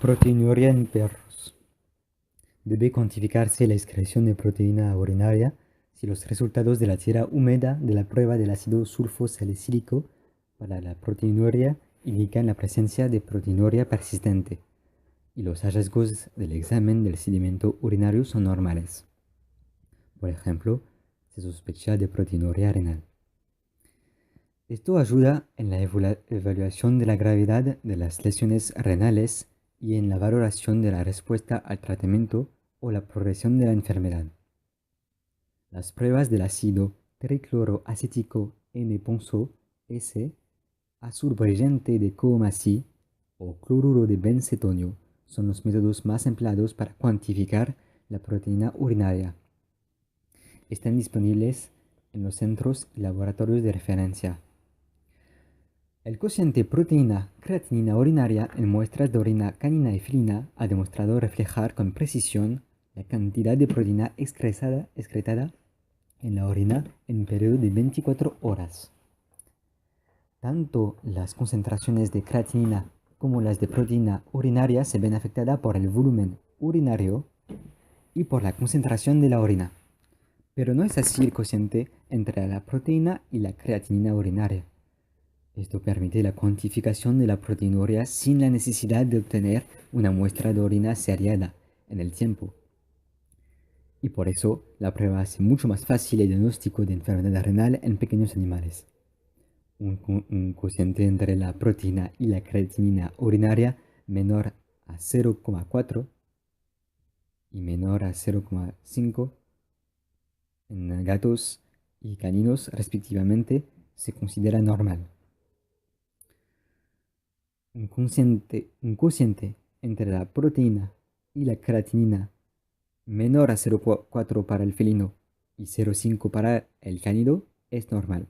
Proteinuria en perros. Debe cuantificarse la excreción de proteína urinaria si los resultados de la tira húmeda de la prueba del ácido sulfosalicílico para la proteinuria indican la presencia de proteinuria persistente y los hallazgos del examen del sedimento urinario son normales. Por ejemplo, se sospecha de proteinuria renal. Esto ayuda en la evaluación de la gravedad de las lesiones renales y en la valoración de la respuesta al tratamiento o la progresión de la enfermedad. Las pruebas del ácido tricloroacético N-ponzo S, azul brillante de Koumassi o cloruro de bencetonio son los métodos más empleados para cuantificar la proteína urinaria. Están disponibles en los centros y laboratorios de referencia. El cociente proteína-creatinina urinaria en muestras de orina canina y felina ha demostrado reflejar con precisión la cantidad de proteína excretada en la orina en un periodo de 24 horas. Tanto las concentraciones de creatinina como las de proteína urinaria se ven afectadas por el volumen urinario y por la concentración de la orina. Pero no es así el cociente entre la proteína y la creatinina urinaria. Esto permite la cuantificación de la proteinuria sin la necesidad de obtener una muestra de orina seriada en el tiempo. Y por eso, la prueba hace mucho más fácil el diagnóstico de enfermedad renal en pequeños animales. Un cociente entre la proteína y la creatinina urinaria menor a 0,4 y menor a 0,5 en gatos y caninos respectivamente se considera normal. Un cociente entre la proteína y la creatinina menor a 0,4 para el felino y 0,5 para el cánido es normal.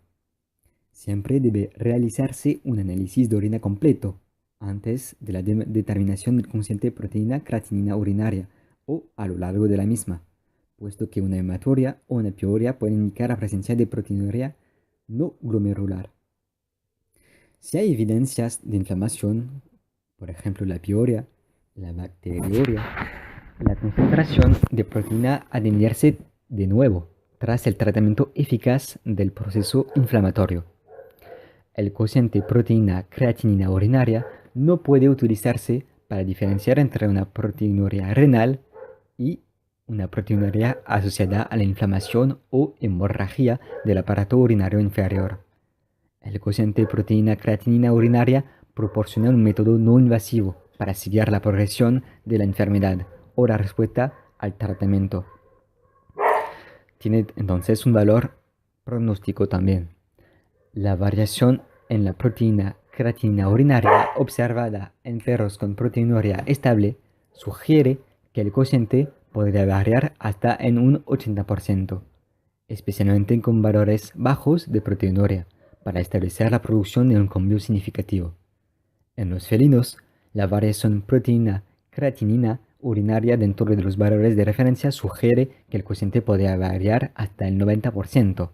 Siempre debe realizarse un análisis de orina completo antes de la determinación del cociente proteína-creatinina urinaria o a lo largo de la misma, puesto que una hematuria o una piuria puede indicar la presencia de proteinuria no glomerular. Si hay evidencias de inflamación, por ejemplo la piuria, la bacteriuria, la concentración de proteína ha de medirse de nuevo tras el tratamiento eficaz del proceso inflamatorio. El cociente proteína-creatinina urinaria no puede utilizarse para diferenciar entre una proteinuria renal y una proteinuria asociada a la inflamación o hemorragia del aparato urinario inferior. El cociente proteína-creatinina urinaria proporciona un método no invasivo para seguir la progresión de la enfermedad o la respuesta al tratamiento. Tiene entonces un valor pronóstico también. La variación en la proteína-creatinina urinaria observada en perros con proteinuria estable sugiere que el cociente podría variar hasta en un 80%, especialmente con valores bajos de proteinuria, para establecer la producción de un cambio significativo. En los felinos, la variación proteína-creatinina urinaria dentro de los valores de referencia sugiere que el cociente podría variar hasta el 90%.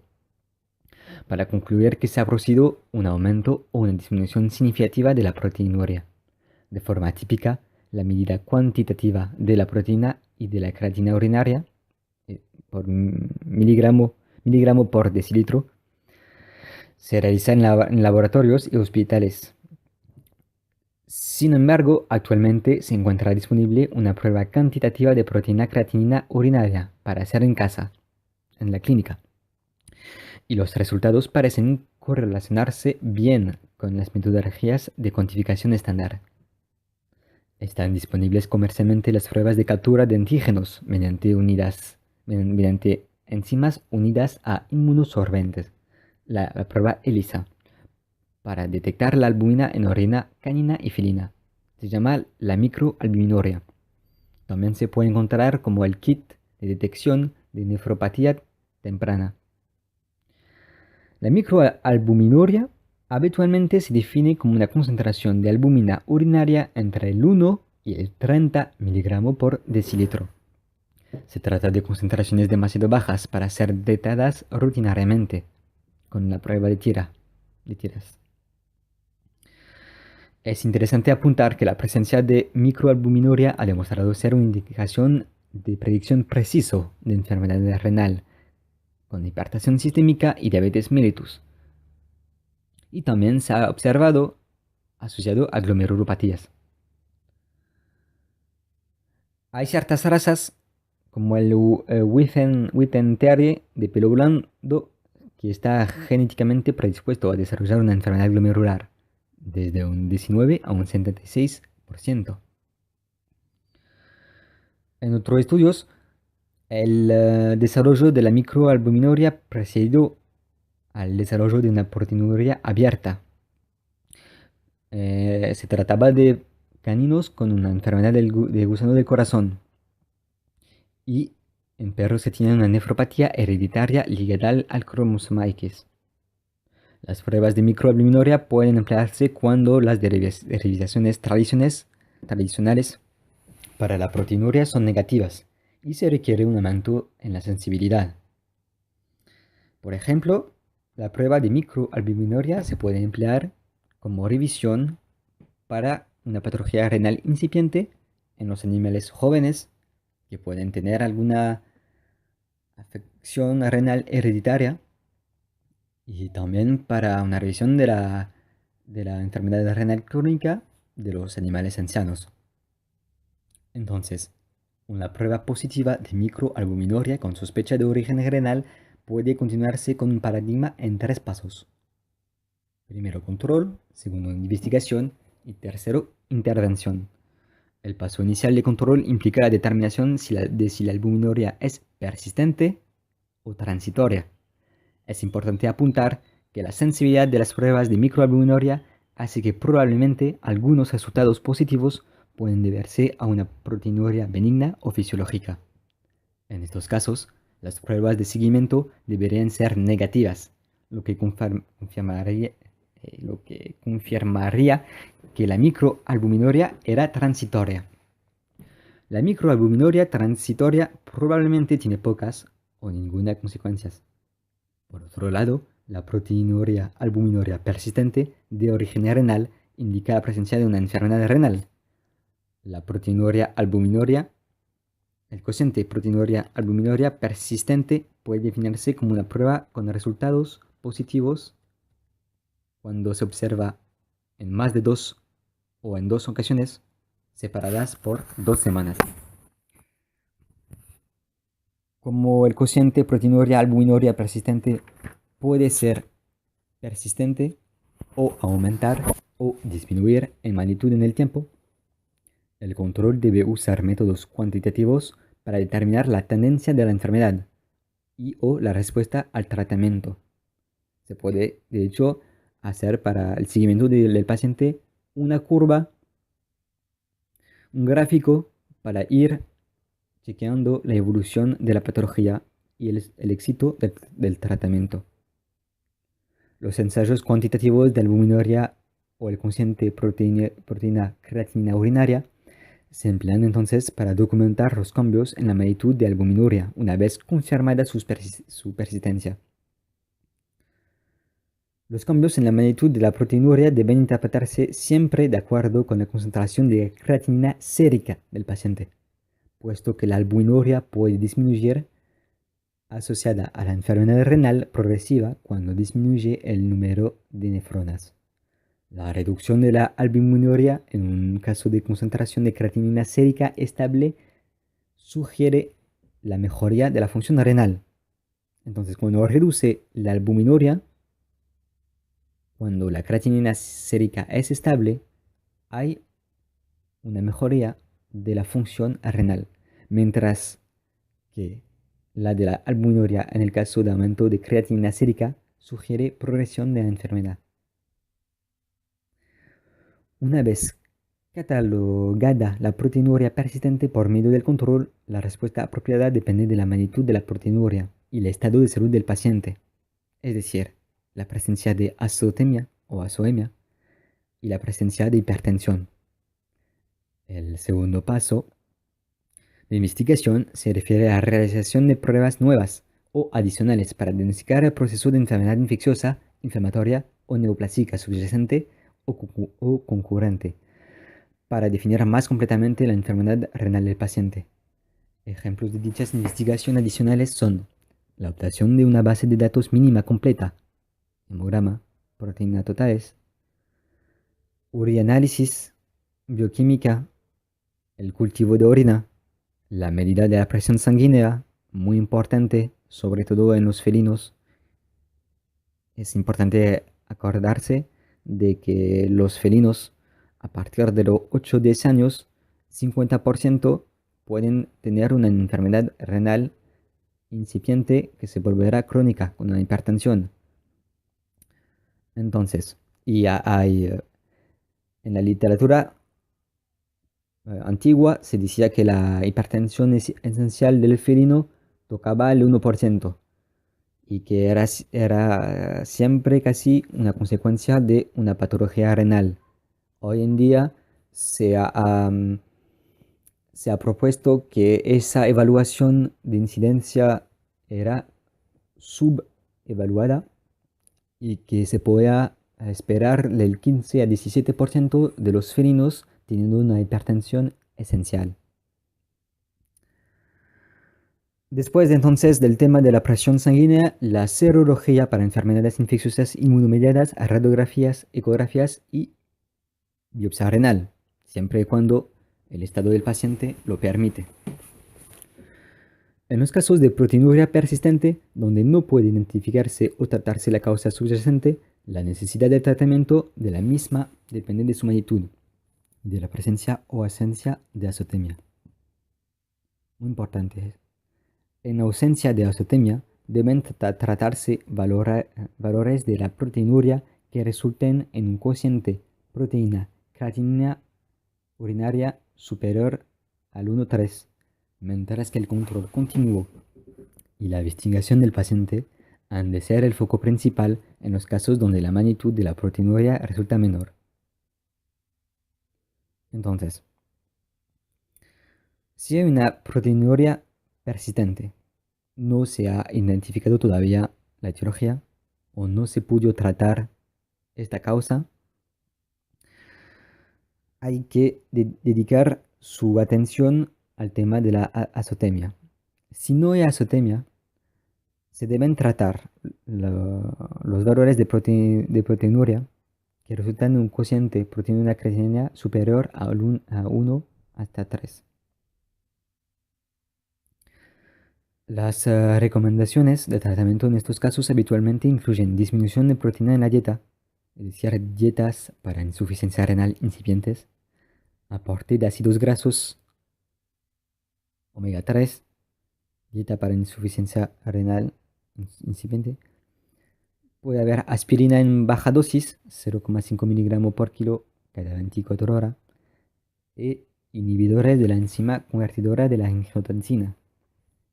Para concluir que se ha producido un aumento o una disminución significativa de la proteinuria. De forma típica, la medida cuantitativa de la proteína y de la creatina urinaria por miligramo por decilitro se realiza en laboratorios y hospitales. Sin embargo, actualmente se encuentra disponible una prueba cuantitativa de proteína creatinina urinaria para hacer en casa, en la clínica. Y los resultados parecen correlacionarse bien con las metodologías de cuantificación estándar. Están disponibles comercialmente las pruebas de captura de antígenos mediante enzimas unidas a inmunosorbentes, la prueba ELISA, para detectar la albúmina en orina canina y felina. Se llama la microalbuminuria. También se puede encontrar como el kit de detección de nefropatía temprana. La microalbuminuria habitualmente se define como una concentración de albúmina urinaria entre el 1 y el 30 miligramos por decilitro. Se trata de concentraciones demasiado bajas para ser detectadas rutinariamente con la prueba de tiras. Es interesante apuntar que la presencia de microalbuminuria ha demostrado ser una indicación de predicción preciso de enfermedad renal, con hipertensión sistémica y diabetes mellitus. Y también se ha observado asociado a glomerulopatías. Hay ciertas razas, como el Witten Terrier de pelo blando, que está genéticamente predispuesto a desarrollar una enfermedad glomerular, desde un 19 a un 76%. En otros estudios, el desarrollo de la microalbuminuria precedió al desarrollo de una proteinuria abierta. Se trataba de caninos con una enfermedad de gusano del corazón y en perros que tienen una nefropatía hereditaria ligada al cromosoma X. Las pruebas de microalbuminuria pueden emplearse cuando las derivaciones tradicionales para la proteinuria son negativas y se requiere un aumento en la sensibilidad. Por ejemplo, la prueba de microalbuminuria se puede emplear como revisión para una patología renal incipiente en los animales jóvenes que pueden tener alguna afección renal hereditaria y también para una revisión de la enfermedad renal crónica de los animales ancianos. Entonces, una prueba positiva de microalbuminuria con sospecha de origen renal puede continuarse con un paradigma en 3 pasos. Primero, control. Segundo, investigación. Y tercero, intervención. El paso inicial de control implica la determinación de si la albuminuria es persistente o transitoria. Es importante apuntar que la sensibilidad de las pruebas de microalbuminuria hace que probablemente algunos resultados positivos pueden deberse a una proteinuria benigna o fisiológica. En estos casos, las pruebas de seguimiento deberían ser negativas, lo que confirmaría que la microalbuminuria era transitoria. La microalbuminuria transitoria probablemente tiene pocas o ninguna consecuencias. Por otro lado, la proteinuria albuminuria persistente de origen renal indica la presencia de una enfermedad renal. La proteinuria albuminuria, el cociente proteinuria albuminuria persistente puede definirse como una prueba con resultados positivos cuando se observa en más de 2 o en 2 ocasiones separadas por 2 semanas. Como el cociente proteinuria albuminuria persistente puede ser persistente o aumentar o disminuir en magnitud en el tiempo, el control debe usar métodos cuantitativos para determinar la tendencia de la enfermedad y o la respuesta al tratamiento. Se puede, de hecho, hacer para el seguimiento del paciente una curva, un gráfico para ir chequeando la evolución de la patología y el éxito del tratamiento. Los ensayos cuantitativos de albuminuria o el cociente proteína creatinina urinaria se emplean entonces para documentar los cambios en la magnitud de albuminuria una vez confirmada su persistencia. Los cambios en la magnitud de la proteinuria deben interpretarse siempre de acuerdo con la concentración de creatinina sérica del paciente, puesto que la albuminuria puede disminuir asociada a la enfermedad renal progresiva cuando disminuye el número de nefronas. La reducción de la albuminuria en un caso de concentración de creatinina sérica estable sugiere la mejoría de la función renal. Entonces, cuando reduce la albuminuria, cuando la creatinina sérica es estable, hay una mejoría de la función renal, mientras que la de la albuminuria en el caso de aumento de creatinina sérica sugiere progresión de la enfermedad. Una vez catalogada la proteinuria persistente por medio del control, la respuesta apropiada depende de la magnitud de la proteinuria y el estado de salud del paciente, es decir, la presencia de azotemia o azoemia y la presencia de hipertensión. El segundo paso de investigación se refiere a la realización de pruebas nuevas o adicionales para diagnosticar el proceso de enfermedad infecciosa, inflamatoria o neoplásica subyacente o concurrente, para definir más completamente la enfermedad renal del paciente. Ejemplos de dichas investigaciones adicionales son la obtención de una base de datos mínima completa, hemograma, proteínas totales, urianálisis, bioquímica, el cultivo de orina, la medida de la presión sanguínea, muy importante, sobre todo en los felinos. Es importante acordarse de que los felinos, a partir de los 8 o 10 años, 50% pueden tener una enfermedad renal incipiente que se volverá crónica con una hipertensión. Entonces, en la literatura antigua se decía que la hipertensión esencial del felino tocaba el 1% y que era siempre casi una consecuencia de una patología renal. Hoy en día se ha propuesto que esa evaluación de incidencia era subevaluada y que se pueda esperar del 15 a 17% de los felinos teniendo una hipertensión esencial. Después entonces del tema de la presión sanguínea, la serología para enfermedades infecciosas inmunomediadas, radiografías, ecografías y biopsia renal, siempre y cuando el estado del paciente lo permite. En los casos de proteinuria persistente, donde no puede identificarse o tratarse la causa subyacente, la necesidad de tratamiento de la misma depende de su magnitud y de la presencia o ausencia de azotemia. Muy importante. En ausencia de azotemia, deben tratarse valores de la proteinuria que resulten en un cociente proteína creatinina urinaria superior al 1,3, mientras que el control continuo y la investigación del paciente han de ser el foco principal en los casos donde la magnitud de la proteinuria resulta menor. Entonces, si hay una proteinuria persistente, no se ha identificado todavía la etiología o no se pudo tratar esta causa, hay que dedicar su atención al tema de la azotemia. Si no hay azotemia, se deben tratar los valores de proteinuria que resultan en un cociente proteína creatinina superior a 1 hasta 3. Las recomendaciones de tratamiento en estos casos habitualmente incluyen disminución de proteína en la dieta, es decir, dietas para insuficiencia renal incipientes, aporte de ácidos grasos, omega 3, dieta para insuficiencia renal incipiente. Puede haber aspirina en baja dosis, 0,5 miligramos por kilo cada 24 horas, e inhibidores de la enzima convertidora de la angiotensina,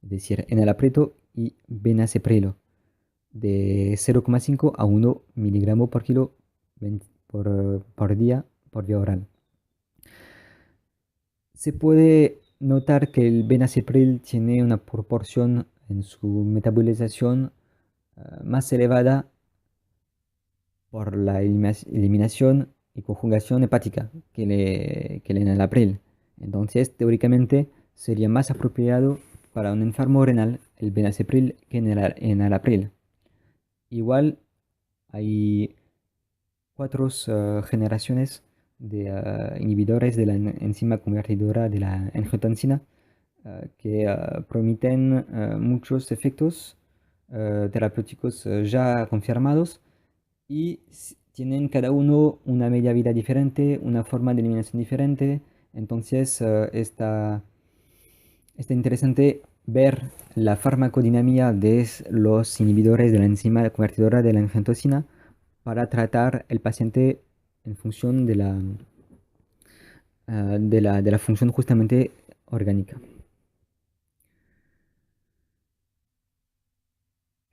es decir, enalaprilo y benaceprilo, de 0,5 a 1 miligramo por kilo por día por vía oral. Se puede notar que el benacepril tiene una proporción en su metabolización más elevada por la eliminación y conjugación hepática que el enalapril. Entonces, teóricamente, sería más apropiado para un enfermo renal el benacepril que el enalapril. Igual hay 4 generaciones de inhibidores de la enzima convertidora de la angiotensina que prometen muchos efectos terapéuticos ya confirmados y tienen cada uno una media vida diferente, una forma de eliminación diferente. Entonces está interesante ver la farmacodinámica de los inhibidores de la enzima convertidora de la angiotensina para tratar el paciente en función de la función justamente orgánica.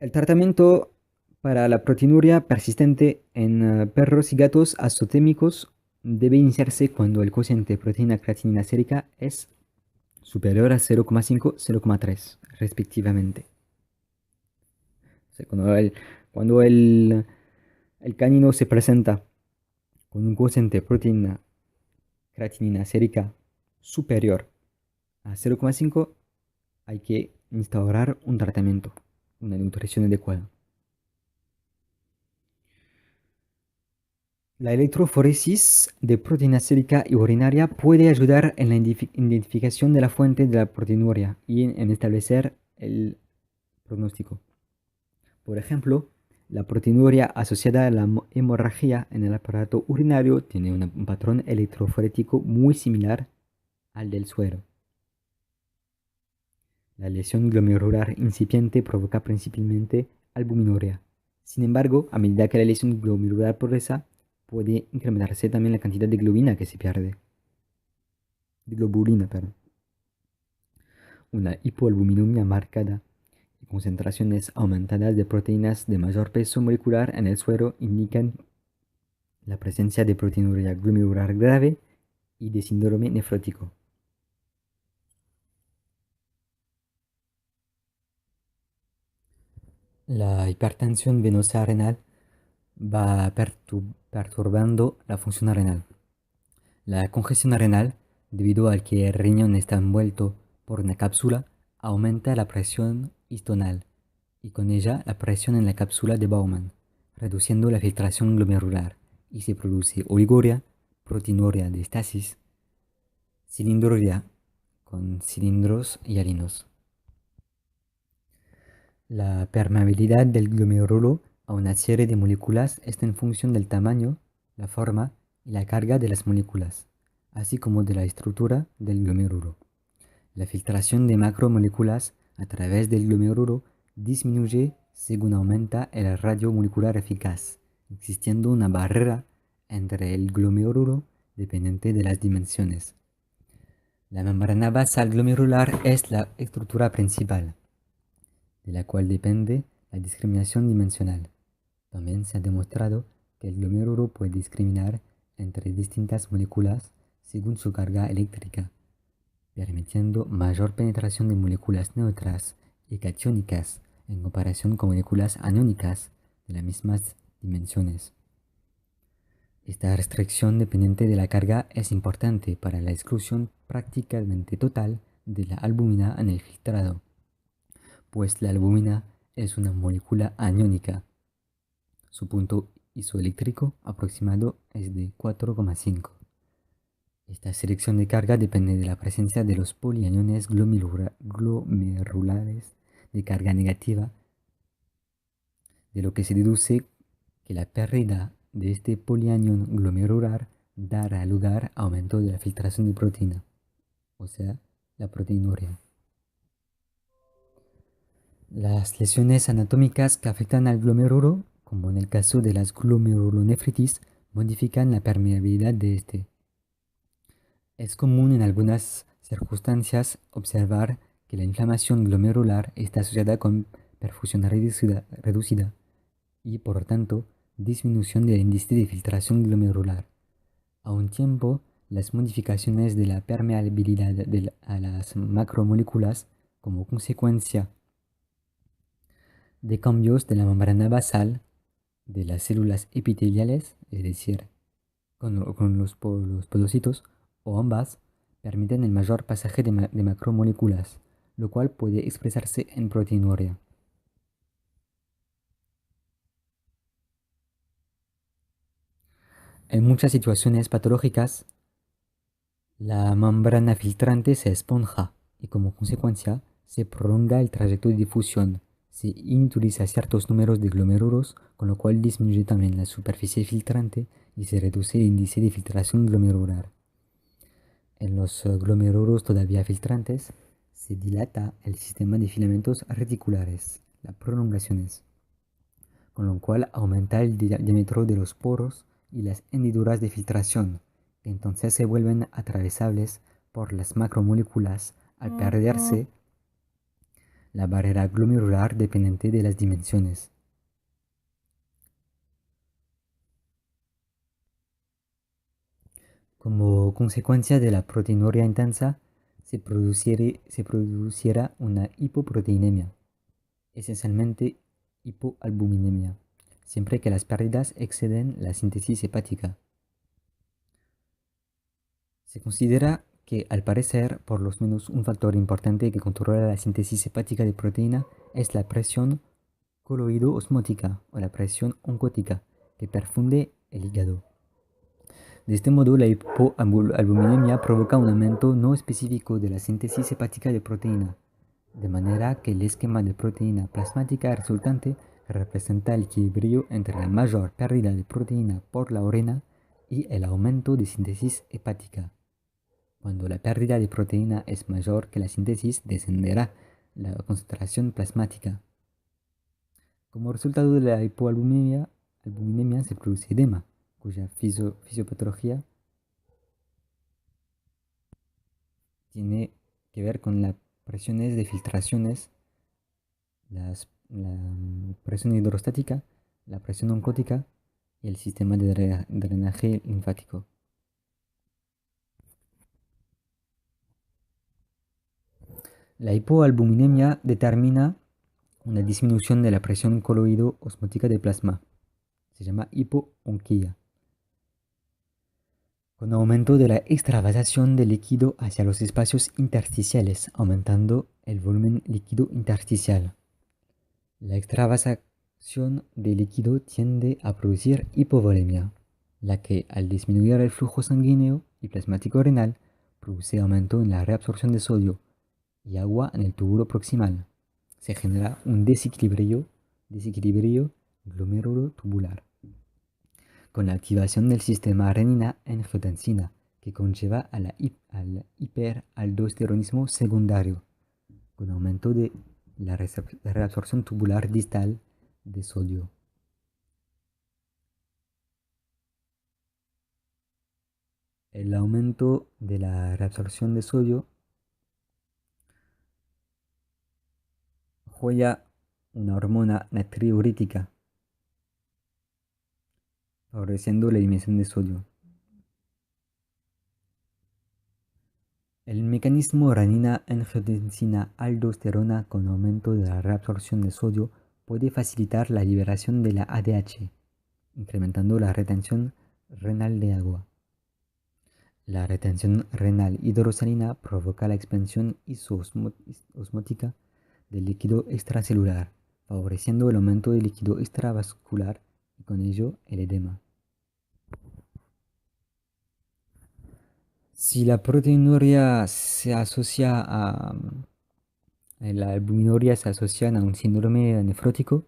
El tratamiento para la proteinuria persistente en perros y gatos azotémicos debe iniciarse cuando el cociente proteína creatinina sérica es superior a 0,5-0,3 respectivamente. O sea, cuando el canino se presenta Con un cociente proteína-creatinina sérica superior a 0,5 hay que instaurar un tratamiento, una nutrición adecuada. La electroforesis de proteína sérica y urinaria puede ayudar en la identificación de la fuente de la proteinuria y en establecer el pronóstico. Por ejemplo, la proteinuria asociada a la hemorragia en el aparato urinario tiene un patrón electroforético muy similar al del suero. La lesión glomerular incipiente provoca principalmente albuminuria. Sin embargo, a medida que la lesión glomerular progresa, puede incrementarse también la cantidad de globina que se pierde. De globulina, perdón. Una hipoalbuminemia marcada y concentraciones aumentadas de proteínas de mayor peso molecular en el suero indican la presencia de proteinuria glomerular grave y de síndrome nefrótico. La hipertensión venosa renal va perturbando la función renal. La congestión renal, debido al que el riñón está envuelto por una cápsula, aumenta la presión histonal y con ella la presión en la cápsula de Bowman, reduciendo la filtración glomerular y se produce oliguria, proteinuria de estasis, cilindruria con cilindros hialinos. La permeabilidad del glomérulo a una serie de moléculas está en función del tamaño, la forma y la carga de las moléculas, así como de la estructura del glomérulo. La filtración de macromoléculas a través del glomérulo disminuye según aumenta el radio molecular eficaz, existiendo una barrera entre el glomérulo dependiente de las dimensiones. La membrana basal glomerular es la estructura principal, de la cual depende la discriminación dimensional. También se ha demostrado que el glomérulo puede discriminar entre distintas moléculas según su carga eléctrica, permitiendo mayor penetración de moléculas neutras y catiónicas en comparación con moléculas aniónicas de las mismas dimensiones. Esta restricción dependiente de la carga es importante para la exclusión prácticamente total de la albúmina en el filtrado, pues la albúmina es una molécula aniónica. Su punto isoeléctrico aproximado es de 4,5. Esta selección de carga depende de la presencia de los polianiones glomerulares de carga negativa, de lo que se deduce que la pérdida de este polianión glomerular dará lugar a aumento de la filtración de proteína, o sea, la proteinuria. Las lesiones anatómicas que afectan al glomérulo, como en el caso de las glomerulonefritis, modifican la permeabilidad de este. Es común en algunas circunstancias observar que la inflamación glomerular está asociada con perfusión reducida y, por lo tanto, disminución del índice de filtración glomerular. A un tiempo, las modificaciones de la permeabilidad a las macromoléculas como consecuencia de cambios de la membrana basal de las células epiteliales, es decir, con los podocitos o ambas, permiten el mayor pasaje de macromoléculas, lo cual puede expresarse en proteinuria. En muchas situaciones patológicas, la membrana filtrante se esponja y como consecuencia se prolonga el trayecto de difusión, se inutiliza ciertos números de glomérulos, con lo cual disminuye también la superficie filtrante y se reduce el índice de filtración glomerular. En los glomérulos todavía filtrantes se dilata el sistema de filamentos reticulares, las prolongaciones, con lo cual aumenta el diámetro de los poros y las hendiduras de filtración, que entonces se vuelven atravesables por las macromoléculas al perderse la barrera glomerular dependiente de las dimensiones. Como consecuencia de la proteinuria intensa, se produciera una hipoproteinemia, esencialmente hipoalbuminemia, siempre que las pérdidas exceden la síntesis hepática. Se considera que, al parecer, por lo menos un factor importante que controla la síntesis hepática de proteína es la presión coloide-osmótica o la presión oncótica que perfunde el hígado. De este modo, la hipoalbuminemia provoca un aumento no específico de la síntesis hepática de proteína, de manera que el esquema de proteína plasmática resultante representa el equilibrio entre la mayor pérdida de proteína por la orina y el aumento de síntesis hepática. Cuando la pérdida de proteína es mayor que la síntesis, descenderá la concentración plasmática. Como resultado de la hipoalbuminemia se produce edema, cuya fisiopatología tiene que ver con las presiones de filtraciones, la presión hidrostática, la presión oncótica y el sistema de drenaje linfático. La hipoalbuminemia determina una disminución de la presión coloide-osmótica del plasma. Se llama hipoonquía, con aumento de la extravasación de líquido hacia los espacios intersticiales, aumentando el volumen líquido intersticial. La extravasación de líquido tiende a producir hipovolemia, la que, al disminuir el flujo sanguíneo y plasmático renal, produce aumento en la reabsorción de sodio y agua en el túbulo proximal. Se genera un desequilibrio glomerulotubular, con la activación del sistema renina-angiotensina, que conlleva al hiperaldosteronismo secundario, con aumento de la reabsorción tubular distal de sodio. El aumento de la reabsorción de sodio juega una hormona natriurética, favoreciendo la eliminación de sodio. El mecanismo renina-angiotensina-aldosterona con aumento de la reabsorción de sodio puede facilitar la liberación de la ADH, incrementando la retención renal de agua. La retención renal hidrosalina provoca la expansión isoosmótica del líquido extracelular, favoreciendo el aumento del líquido extravascular y con ello el edema. Si la proteinuria se asocia a la albuminuria se asocian a un síndrome nefrótico,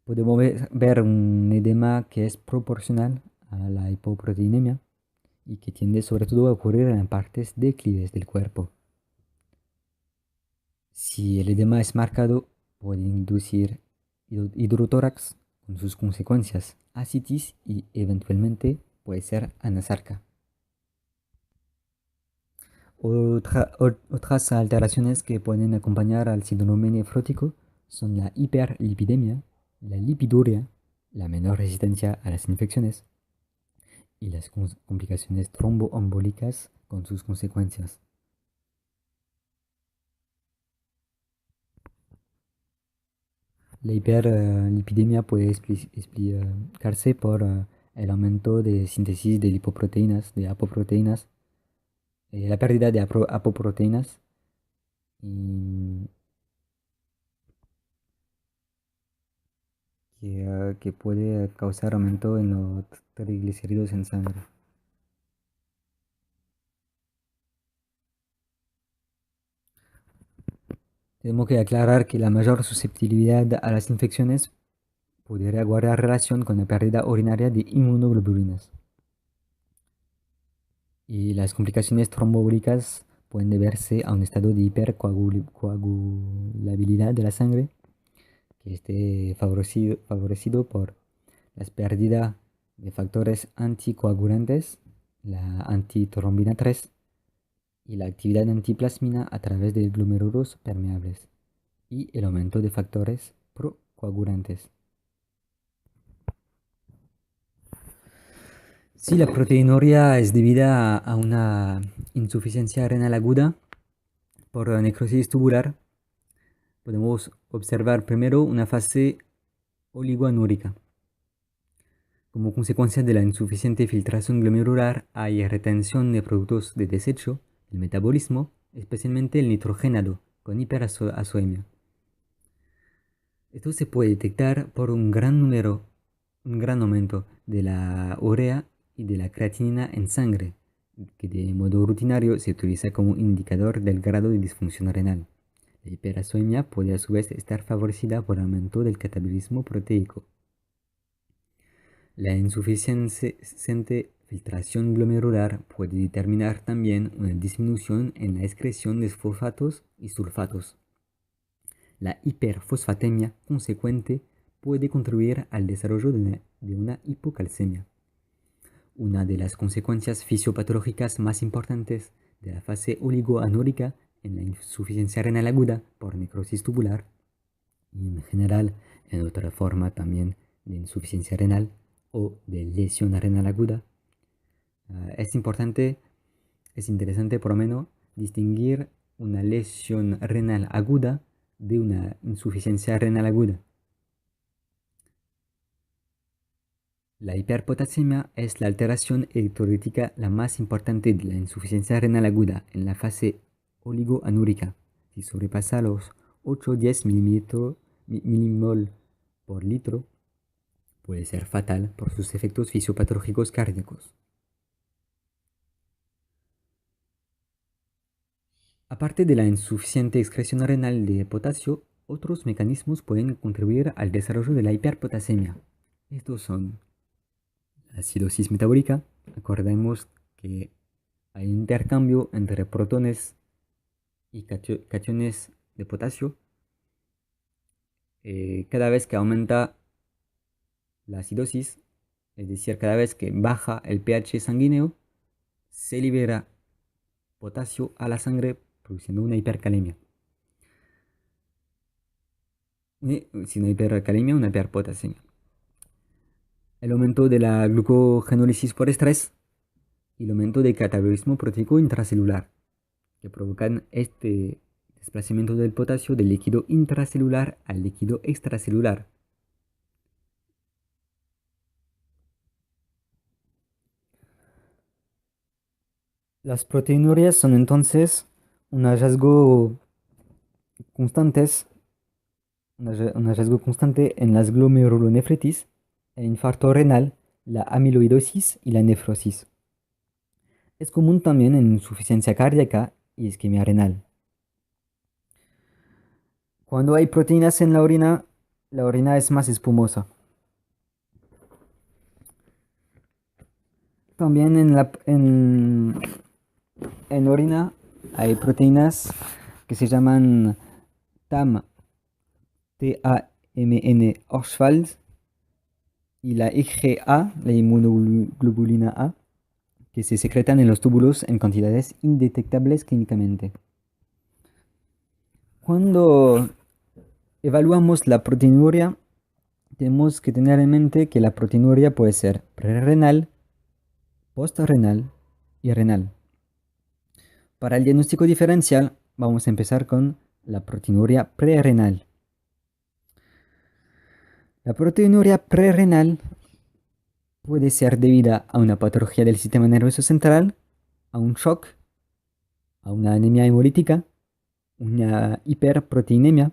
podemos ver un edema que es proporcional a la hipoproteinemia y que tiende sobre todo a ocurrir en partes declives del cuerpo. Si el edema es marcado, puede inducir hidrotórax con sus consecuencias, ascitis y eventualmente puede ser anasarca. Otras alteraciones que pueden acompañar al síndrome nefrótico son la hiperlipidemia, la lipiduria, la menor resistencia a las infecciones y las complicaciones tromboembólicas con sus consecuencias. La hiperlipidemia puede explicarse por el aumento de síntesis de lipoproteínas, de apoproteínas, la pérdida de apoproteínas y que puede causar aumento en los triglicéridos en sangre. Tenemos que aclarar que la mayor susceptibilidad a las infecciones podría guardar relación con la pérdida urinaria de inmunoglobulinas. Y las complicaciones trombólicas pueden deberse a un estado de hipercoagulabilidad de la sangre que esté favorecido por la pérdida de factores anticoagulantes, la antitrombina 3 y la actividad antiplasmina a través de glomérulos permeables y el aumento de factores procoagulantes. Si la proteinuria es debida a una insuficiencia renal aguda por necrosis tubular, podemos observar primero una fase oligoanúrica, Como consecuencia de la insuficiente filtración glomerular hay retención de productos de desecho, el metabolismo, especialmente el nitrogenado, con hiperazoemia. Esto se puede detectar por un gran aumento de la urea y de la creatinina en sangre, que de modo rutinario se utiliza como indicador del grado de disfunción renal. La hiperazoemia puede a su vez estar favorecida por aumento del catabolismo proteico. La insuficiente filtración glomerular puede determinar también una disminución en la excreción de fosfatos y sulfatos. La hiperfosfatemia consecuente puede contribuir al desarrollo de una hipocalcemia. Una de las consecuencias fisiopatológicas más importantes de la fase oligoanúrica en la insuficiencia renal aguda por necrosis tubular y en general en otra forma también de insuficiencia renal o de lesión renal aguda. Es interesante por lo menos distinguir una lesión renal aguda de una insuficiencia renal aguda. La hiperpotasemia es la alteración electrolítica la más importante de la insuficiencia renal aguda en la fase oligoanúrica. Si sobrepasa los 8-10 milimol por litro, puede ser fatal por sus efectos fisiopatológicos cardíacos. Aparte de la insuficiente excreción renal de potasio, otros mecanismos pueden contribuir al desarrollo de la hiperpotasemia. Estos son la acidosis metabólica. Acordemos que hay intercambio entre protones y cationes de potasio. Cada vez que aumenta la acidosis, es decir, cada vez que baja el pH sanguíneo, se libera potasio a la sangre produciendo una hipercalemia. Si no hipercalemia, una hiperpotasemia. El aumento de la glucogenólisis por estrés y el aumento del catabolismo proteico intracelular, que provocan este desplazamiento del potasio del líquido intracelular al líquido extracelular. Las proteinurias son entonces un hallazgo constante en las glomerulonefritis, el infarto renal, la amiloidosis y la nefrosis. Es común también en insuficiencia cardíaca y isquemia renal. Cuando hay proteínas en la orina es más espumosa. También en orina hay proteínas que se llaman TAM, TAMN Ostwald, y la IgA, la inmunoglobulina A, que se secretan en los túbulos en cantidades indetectables clínicamente. Cuando evaluamos la proteinuria, tenemos que tener en mente que la proteinuria puede ser prerrenal, postrenal y renal. Para el diagnóstico diferencial, vamos a empezar con la proteinuria prerrenal. La proteinuria prerrenal puede ser debida a una patología del sistema nervioso central, a un shock, a una anemia hemolítica, una hiperproteinemia,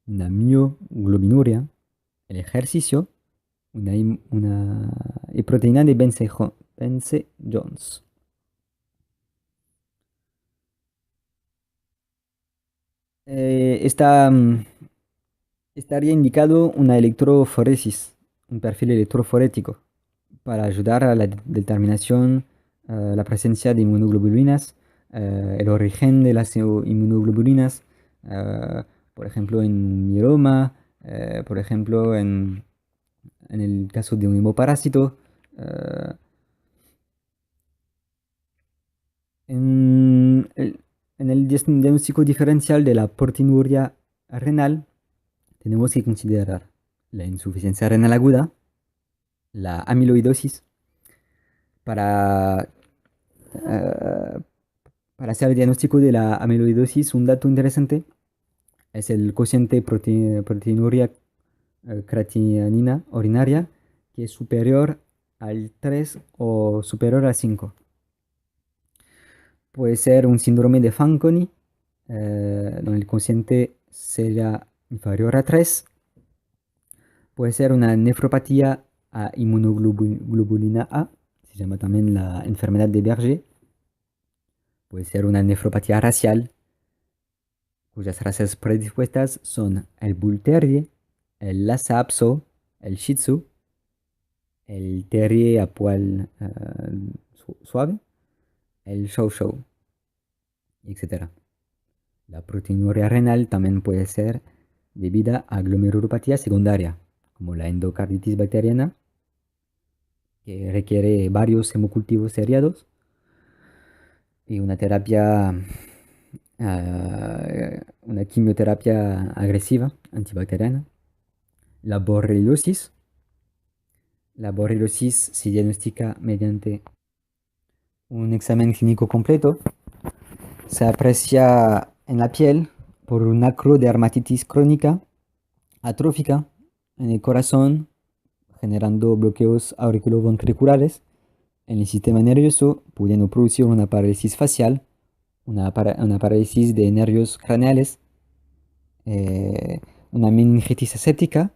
una mioglobinuria, el ejercicio, una proteína de Bence-Jones. Estaría indicado una electroforesis, un perfil electroforético, para ayudar a la determinación, la presencia de inmunoglobulinas, el origen de las inmunoglobulinas, por ejemplo en mieloma, por ejemplo en el caso de un hemoparásito. En el diagnóstico diferencial de la proteinuria renal, tenemos que considerar la insuficiencia renal aguda, la amiloidosis. Para, para hacer el diagnóstico de la amiloidosis, un dato interesante es el cociente proteinuria creatinina urinaria, que es superior al 3 o superior al 5. Puede ser un síndrome de Fanconi, donde el cociente será inferior a 3. Puede ser una nefropatía a inmunoglobulina A, se llama también la enfermedad de Berger. Puede ser una nefropatía racial, cuyas razas predispuestas son el Bull Terrier, el Lhasa Apso, el Shih Tzu, el Terrier Apual suave, el Chow Chow, etc. La proteinuria renal también puede ser debida a glomerulopatía secundaria, como la endocarditis bacteriana, que requiere varios hemocultivos seriados y una quimioterapia agresiva antibacteriana. La borreliosis. La borreliosis se diagnostica mediante un examen clínico completo. Se aprecia en la piel por un acrodermatitis crónica atrófica en el corazón, generando bloqueos auriculoventriculares en el sistema nervioso, pudiendo producir una parálisis facial, una parálisis de nervios craneales, eh, una meningitis aséptica,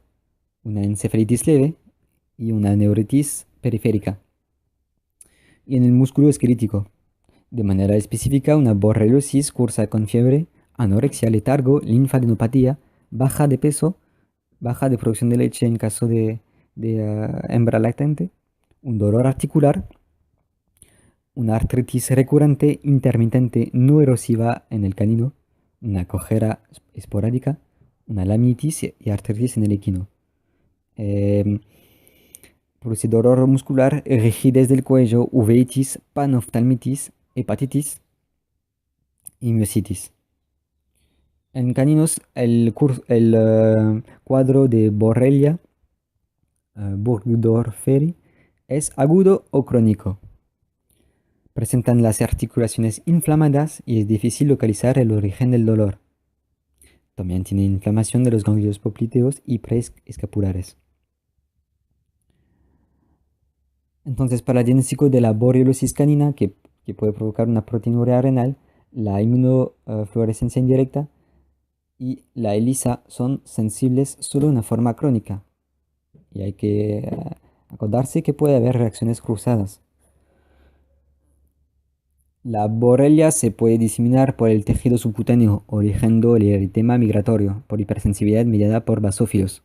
una encefalitis leve y una neuritis periférica. Y en el músculo esquelético, de manera específica, una borreliosis cursa con fiebre, anorexia, letargo, linfadenopatía, baja de peso, baja de producción de leche en caso de hembra lactante, un dolor articular, una artritis recurrente, intermitente, no erosiva en el canino, una cojera esporádica, una laminitis y artritis en el equino. Produce dolor muscular, rigidez del cuello, uveitis, panoftalmitis, hepatitis y miositis. En caninos, el cuadro de Borrelia burgdorferi es agudo o crónico. Presentan las articulaciones inflamadas y es difícil localizar el origen del dolor. También tiene inflamación de los ganglios popliteos y preescapulares. Entonces, para el diagnóstico de la borreliosis canina, que puede provocar una proteinuria renal, la inmunofluorescencia indirecta y la ELISA son sensibles solo de una forma crónica. Y hay que acordarse que puede haber reacciones cruzadas. La borrelia se puede diseminar por el tejido subcutáneo, originando el eritema migratorio por hipersensibilidad mediada por basófilos.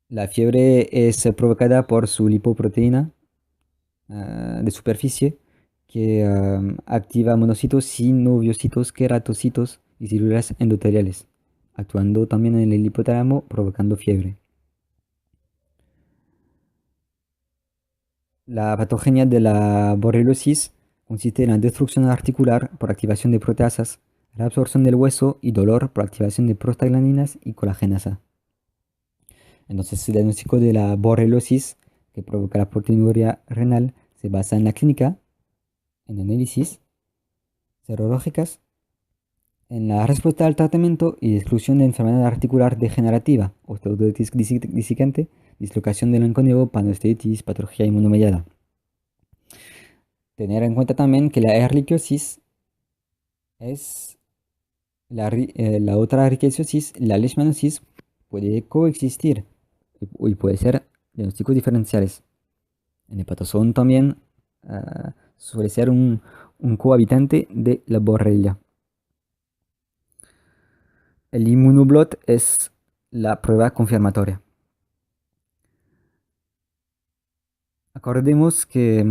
La fiebre es provocada por su lipoproteína de superficie que activa monocitos, sinoviocitos, queratocitos y células endoteliales, actuando también en el hipotálamo provocando fiebre. La patogenia de la borreliosis consiste en la destrucción articular por activación de proteasas, reabsorción del hueso y dolor por activación de prostaglandinas y colagenasa. Entonces, el diagnóstico de la borreliosis que provoca la proteinuria renal se basa en la clínica, en análisis serológicas, en la respuesta al tratamiento y exclusión de enfermedad articular degenerativa, osteoartritis disicante, dislocación del anconevo, panosteitis, patología inmunomediada. Tener en cuenta también que la erliquiosis es la otra erliquiosis, la leishmaniasis, puede coexistir y puede ser diagnósticos diferenciales. En hepatozón también suele ser un cohabitante de la borrelia. El inmunoblot es la prueba confirmatoria. Acordemos que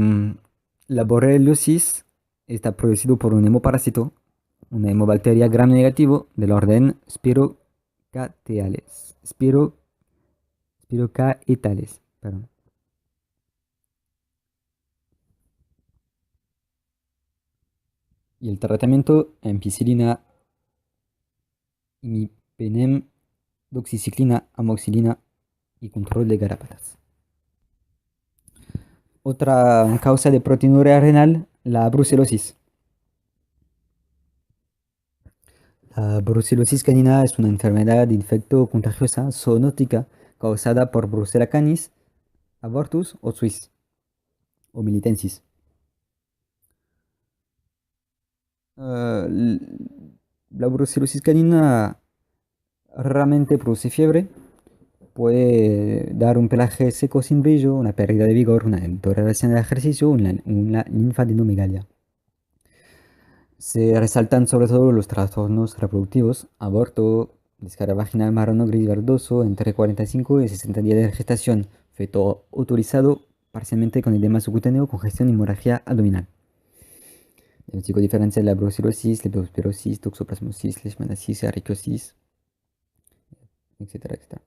la borreliosis está producido por un hemoparásito, una hemobacteria gram negativo del orden Spirochaetales. Perdón. Y el tratamiento: ampicilina, imipenem, doxiciclina, amoxicilina y control de garrapatas. Otra causa de proteinuria renal, la brucelosis. La brucelosis canina es una enfermedad de infecto contagiosa zoonótica causada por Brucella canis, abortus o suis o militensis. Uh, la brucelosis canina raramente produce fiebre, puede dar un pelaje seco sin brillo, una pérdida de vigor, una intolerancia al ejercicio, una linfadenomegalia. Se resaltan sobre todo los trastornos reproductivos, aborto, descarga vaginal marrón o gris verdoso entre 45 y 60 días de gestación, feto autorizado parcialmente con edema subcutáneo, congestión y hemorragia abdominal. Diagnóstico diferencial de la brucelosis, leptospirosis, toxoplasmosis, leishmaniasis, ehrlichiosis, etcétera, etcétera.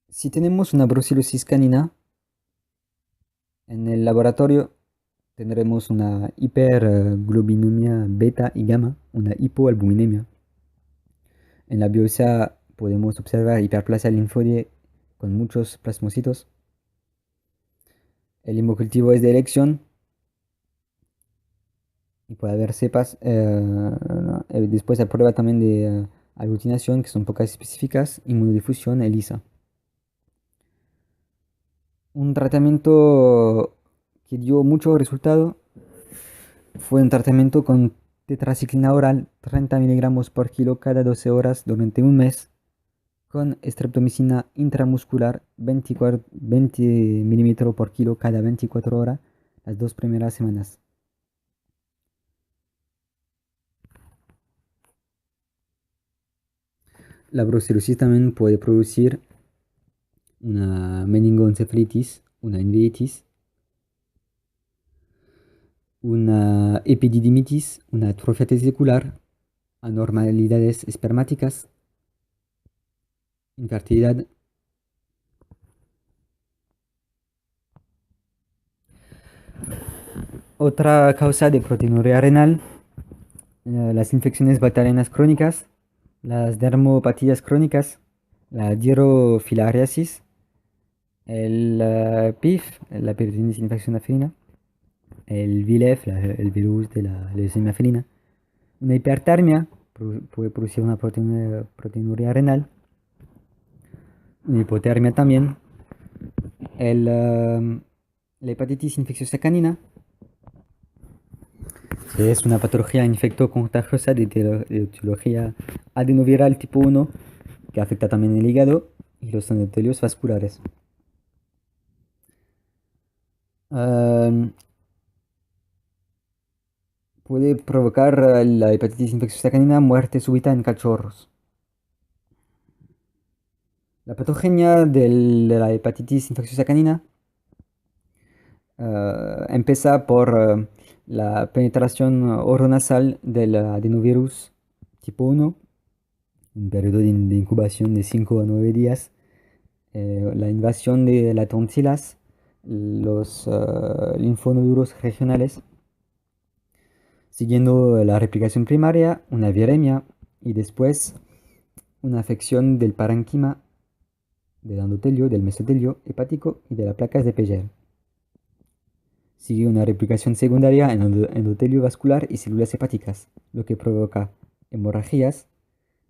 Si tenemos una brucelosis canina, en el laboratorio tendremos una hiperglobinemia beta y gamma, una hipoalbuminemia. En la biopsia podemos observar hiperplasia linfoide con muchos plasmocitos. El hemocultivo es de elección y puede haber cepas. Después se prueba también de aglutinación, que son pocas específicas, inmunodifusión, ELISA. Un tratamiento que dio mucho resultado fue un tratamiento con tetraciclina oral, 30 miligramos por kilo cada 12 horas durante un mes, con streptomicina intramuscular, 20 milímetros por kilo cada 24 horas, las 2 primeras semanas. La brucelosis también puede producir una meningoencefalitis, una uveitis, una epididimitis, una atrofia testicular, anormalidades espermáticas, infertilidad. Otra causa de proteinuria renal, las infecciones bacterianas crónicas, las dermopatías crónicas, la dirofilariasis, el PIF, la peritonitis infección felina, el VILEF, el virus de la leucemia felina, una hipertermia, puede producir una proteinuria renal, una hipotermia también, la hepatitis infecciosa canina, que es una patología infecto-contagiosa de etiología adenoviral tipo 1 que afecta también el hígado y los endotelios vasculares. Puede provocar la hepatitis infecciosa canina muerte súbita en cachorros. La patogenia de la hepatitis infecciosa canina empieza por la penetración oronasal del adenovirus tipo 1, un periodo de incubación de 5 a 9 días, la invasión de las tonsilas, los linfonodulos regionales, siguiendo la replicación primaria, una viremia y después una afección del parénquima, del endotelio, del mesotelio hepático y de las placas de Peyer. Sigue una replicación secundaria en endotelio vascular y células hepáticas, lo que provoca hemorragias,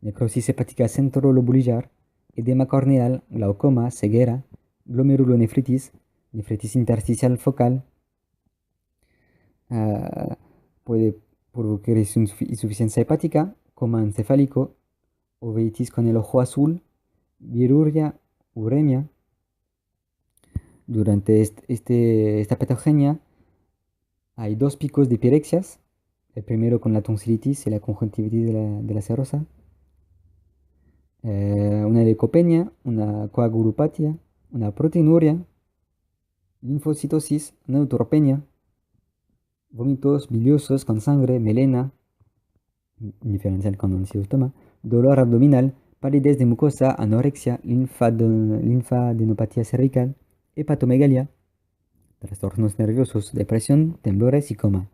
necrosis hepática centrolobulillar, edema corneal, glaucoma, ceguera, glomerulonefritis, nefritis intersticial focal. Puede provocar insuficiencia hepática, coma encefálico, uveitis con el ojo azul, viruria, uremia. Durante esta patogenia hay dos picos de pirexias, el primero con la tonsilitis y la conjuntivitis de la serosa, una leucopenia, una coagulopatia, una proteinuria, linfocitosis, neutropenia, vómitos biliosos con sangre, melena, diferencial con angiostoma, dolor abdominal, palidez de mucosa, anorexia, linfadenopatía cervical, hepatomegalia, trastornos nerviosos, depresión, temblores y coma.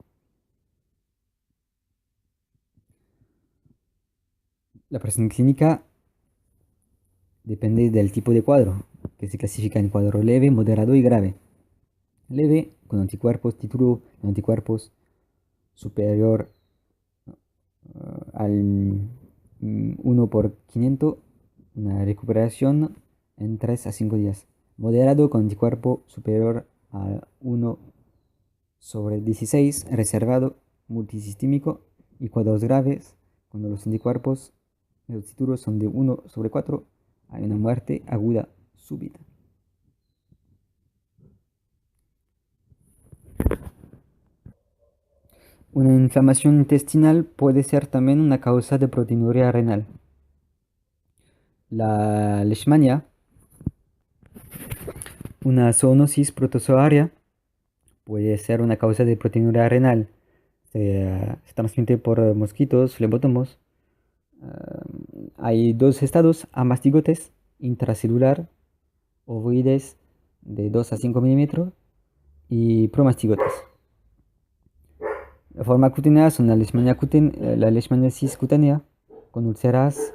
La presentación clínica depende del tipo de cuadro, que se clasifica en cuadro leve, moderado y grave. Leve, con anticuerpos, título de anticuerpos superior al 1 por 500, una recuperación en 3 a 5 días. Moderado con anticuerpo superior a 1/16, reservado, multisistémico, y cuadros graves, cuando los anticuerpos, los títulos son de 1/4, hay una muerte aguda súbita. Una inflamación intestinal puede ser también una causa de proteinuria renal. La leishmania, una zoonosis protozoaria, puede ser una causa de proteinuria renal. Se transmite por mosquitos, flebotomos. Hay dos estados: amastigotes intracelular, ovoides de 2 a 5 milímetros, y promastigotes. La forma cutánea son la leishmaniasis cutánea, con úlceras,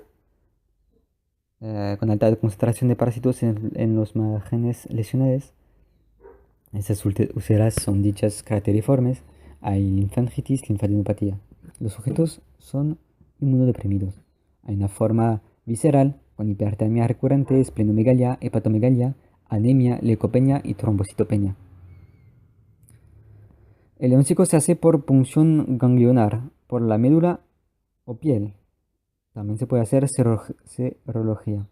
con alta concentración de parásitos en los márgenes lesionales. Esas úlceras son dichas crateriformes. Hay linfangitis, linfadenopatía. Los sujetos son inmunodeprimidos. Hay una forma visceral con hipertermia recurrente, esplenomegalia, hepatomegalia, anemia, leucopenia y trombocitopenia. El diagnóstico se hace por punción ganglionar, por la médula o piel. También se puede hacer serología.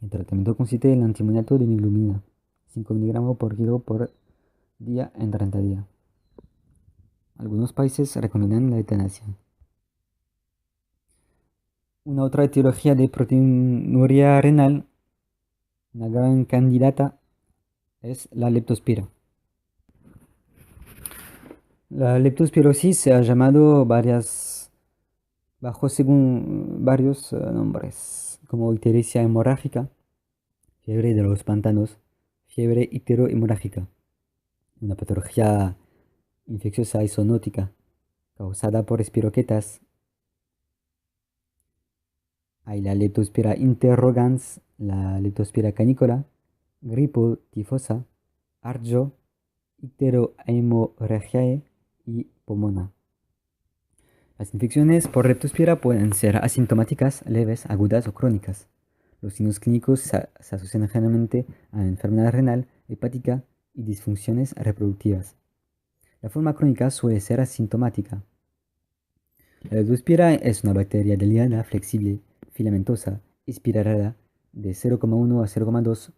El tratamiento consiste en el antimoniato de miglumina, 5 miligramos por kilo por día en 30 días. Algunos países recomiendan la eutanasia. Una otra etiología de proteinuria renal, una gran candidata, es la leptospira. La leptospirosis se ha llamado bajo según varios nombres, como ictericia hemorrágica, fiebre de los pantanos, fiebre icterohemorrágica, una patología infecciosa y zoonótica causada por espiroquetas. Hay la leptospira interrogans, la leptospira canícola, gripo tifosa, arjo, icterohemorragiae y pomona. Las infecciones por leptospira pueden ser asintomáticas, leves, agudas o crónicas. Los signos clínicos se asocian generalmente a enfermedad renal, hepática y disfunciones reproductivas. La forma crónica suele ser asintomática. La leptospira es una bacteria delgada, flexible, filamentosa, espiralada, de 0,1 a 0,2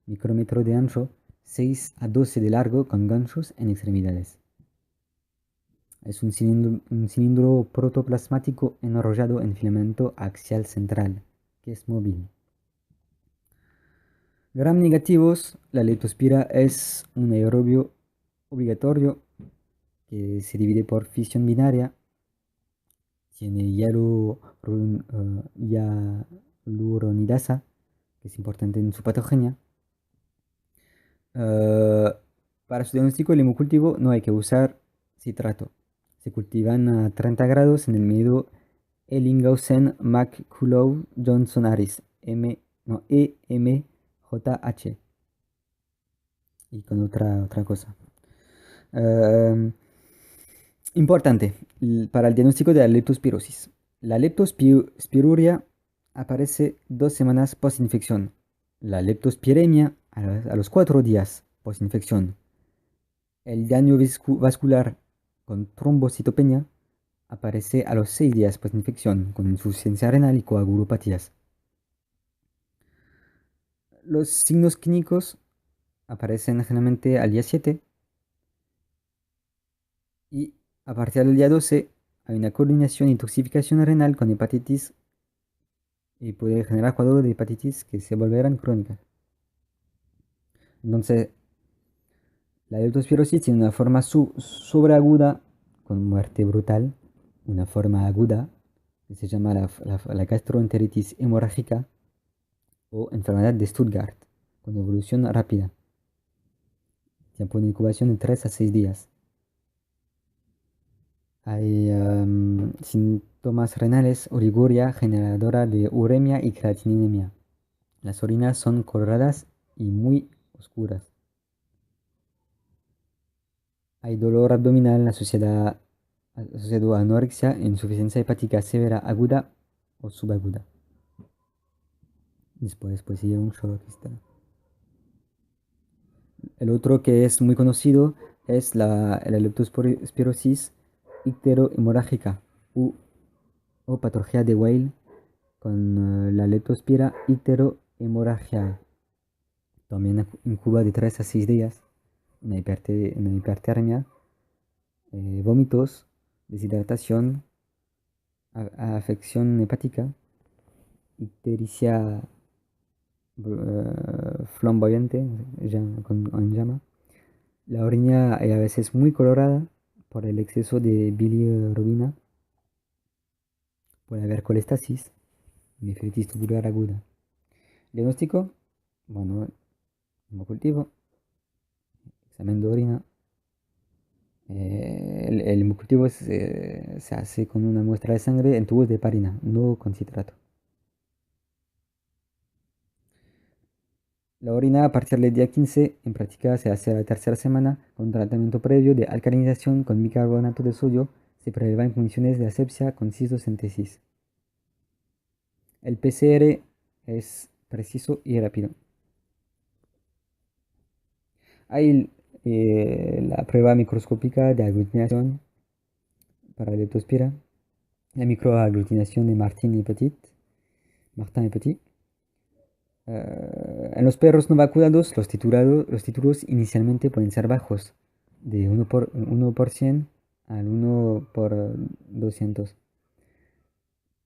micrómetro de ancho, 6 a 12 de largo, con ganchos en extremidades. Es un cilindro protoplasmático enrollado en filamento axial central, que es móvil. Gram negativos: la leptospira es un aerobio obligatorio que se divide por fisión binaria. Tiene hialuronidasa, que es importante en su patogenia. Para su diagnóstico, el hemocultivo no hay que usar citrato. Se cultivan a 30 grados en el medio Ellinghausen, McCullough, Johnson Harris, EMJH. Y con otra cosa. Importante para el diagnóstico de la leptospirosis. La leptospiruria aparece 2 semanas post-infección. La leptospiremia a los 4 días post-infección. El daño vascular con trombocitopenia aparece a los 6 días post-infección, con insuficiencia renal y coagulopatías. Los signos clínicos aparecen generalmente al día 7, y a partir del día 12 hay una coordinación e intoxicación renal con hepatitis, y puede generar cuadros de hepatitis que se volverán crónicas. Entonces, la leptospirosis tiene una forma sobreaguda con muerte brutal, una forma aguda que se llama la gastroenteritis hemorrágica o enfermedad de Stuttgart, con evolución rápida. Tiempo de incubación de 3 a 6 días. Hay síntomas renales: oliguria generadora de uremia y creatininemia. Las orinas son coloradas y muy oscuras. Hay dolor abdominal asociado a anorexia, insuficiencia hepática severa aguda o subaguda. Después puede seguir un shock, etc. El otro que es muy conocido es la leptospirosis icterohemorrágica u, o patología de Weil con la leptospira icterohemorragiae. También incuba de 3 a 6 días, una hipertermia, vómitos, deshidratación, afección hepática, ictericia flamboyante en llama. La orina es a veces muy colorada por el exceso de bilirrubina. Puede haber colestasis, nefritis tubular aguda. Diagnóstico, bueno, hemocultivo, examen de orina. El hemocultivo se hace con una muestra de sangre en tubos de parina, no con citrato. La orina a partir del día 15 en práctica se hace a la tercera semana con tratamiento previo de alcalinización con bicarbonato de sodio. Se prueba en condiciones de asepsia con citosíntesis. El PCR es preciso y rápido. Hay la prueba microscópica de aglutinación para leptospira, la microaglutinación de Martin y Petit. En los perros no vacunados, los títulos inicialmente pueden ser bajos, de 1% al 1/200,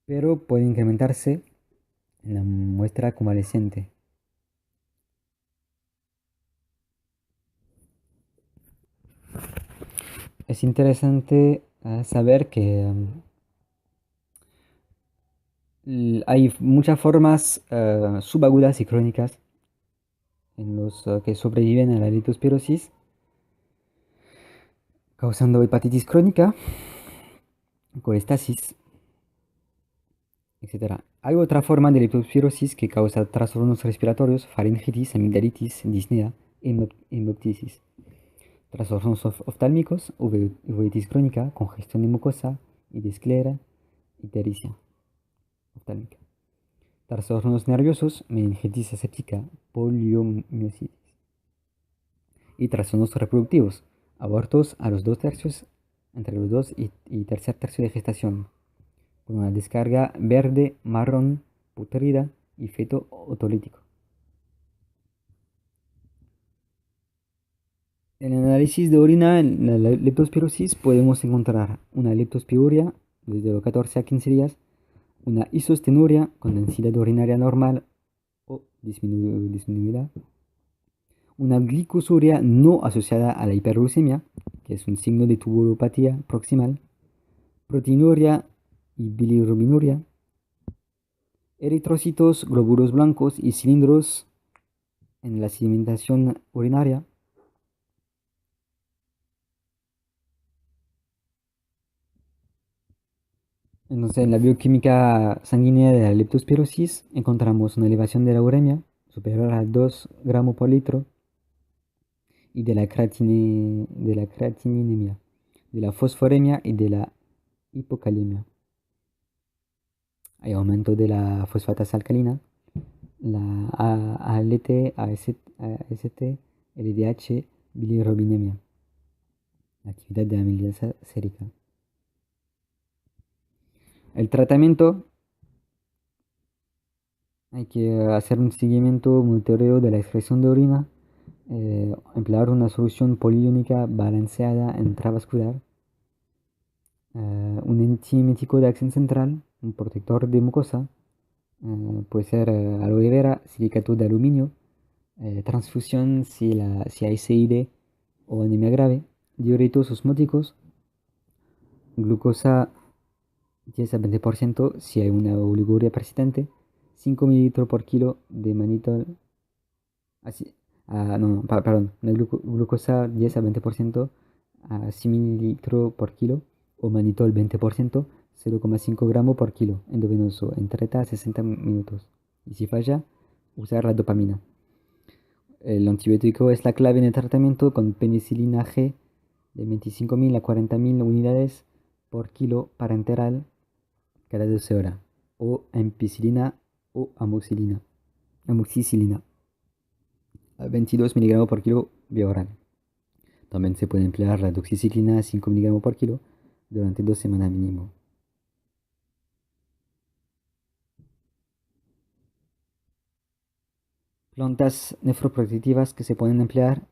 pero pueden incrementarse en la muestra convaleciente. Es interesante saber que hay muchas formas subagudas y crónicas en los que sobreviven a la leptospirosis, causando hepatitis crónica, colestasis, etc. Hay otra forma de leptospirosis que causa trastornos respiratorios, faringitis, amigdalitis, disnea, hemoptisis, trastornos oftálmicos, uveitis crónica, congestión de mucosa y de esclera, ictericia oftálmica. Trastornos nerviosos, meningitis aséptica, poliomielitis. Y trastornos reproductivos, abortos a los 2 tercios, entre los 2 y tercer tercio de gestación, con una descarga verde, marrón, putrida y feto otolítico. En el análisis de orina en la leptospirosis podemos encontrar una leptospiuria desde los 14 a 15 días, una isostenuria con densidad urinaria normal o disminuida, una glicosuria no asociada a la hiperglucemia, que es un signo de tubulopatía proximal, proteinuria y bilirrubinuria, eritrocitos, glóbulos blancos y cilindros en la sedimentación urinaria. Entonces, en la bioquímica sanguínea de la leptospirosis encontramos una elevación de la uremia superior a 2 gramos por litro y de la creatininemia, de la fosforemia y de la hipocalemia. Hay aumento de la fosfatasa alcalina, la ALT, AST, LDH, bilirrubinemia, la actividad de amilasa sérica. El tratamiento, hay que hacer un seguimiento, monitoreo de la excreción de orina, emplear una solución poliónica balanceada intravascular, un antiemítico de acción central, un protector de mucosa, puede ser aloe vera, silicato de aluminio, transfusión si hay SID o anemia grave, diuretos osmóticos, glucosa 10 a 20% si hay una oliguria persistente, 5 ml por kilo de manitol, perdón, una glucosa 10 a 20% a 100 ml por kilo o manitol 20%, 0,5 gramos por kilo endovenoso en 30 a 60 minutos. Y si falla, usar la dopamina. El antibiótico es la clave en el tratamiento con penicilina G de 25.000 a 40.000 unidades por kilo parenteral cada 12 horas. o ampicilina o amoxicilina a 22 miligramos por kilo vía oral. También se puede emplear la doxiciclina a 5 miligramos por kilo durante 2 semanas mínimo. Plantas nefroprotectivas que se pueden emplear,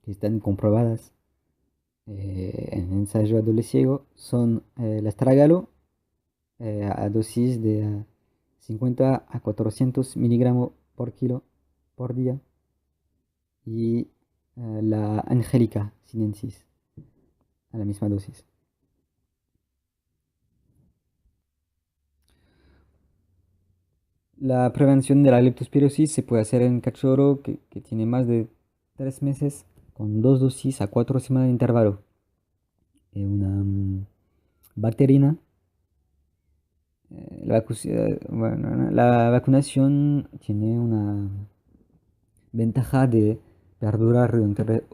que están comprobadas en ensayo a doble ciego, son el astragalo a dosis de 50 a 400 miligramos por kilo por día y la angélica sinensis a la misma dosis. La prevención de la leptospirosis se puede hacer en cachorro que tiene más de 3 meses con 2 dosis a 4 semanas de intervalo. Una bacterina. Bueno, la vacunación tiene una ventaja de perdurar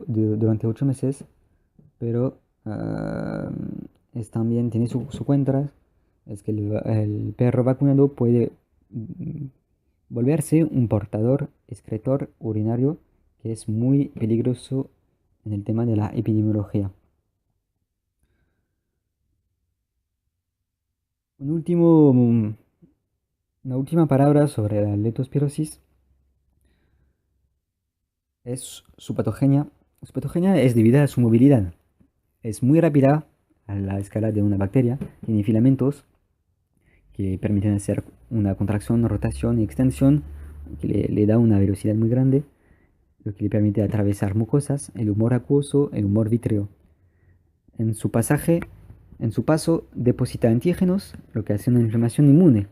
durante 8 meses, pero también tiene su contra, es que el perro vacunado puede volverse un portador excretor urinario que es muy peligroso en el tema de la epidemiología. Una última palabra sobre la leptospirosis es su patogenia. Su patogenia es debido a su movilidad. Es muy rápida a la escala de una bacteria. Tiene filamentos que permiten hacer una contracción, rotación y extensión que le da una velocidad muy grande, lo que le permite atravesar mucosas, el humor acuoso, el humor vítreo. En su pasaje, en su paso, deposita antígenos, lo que hace una inflamación inmune.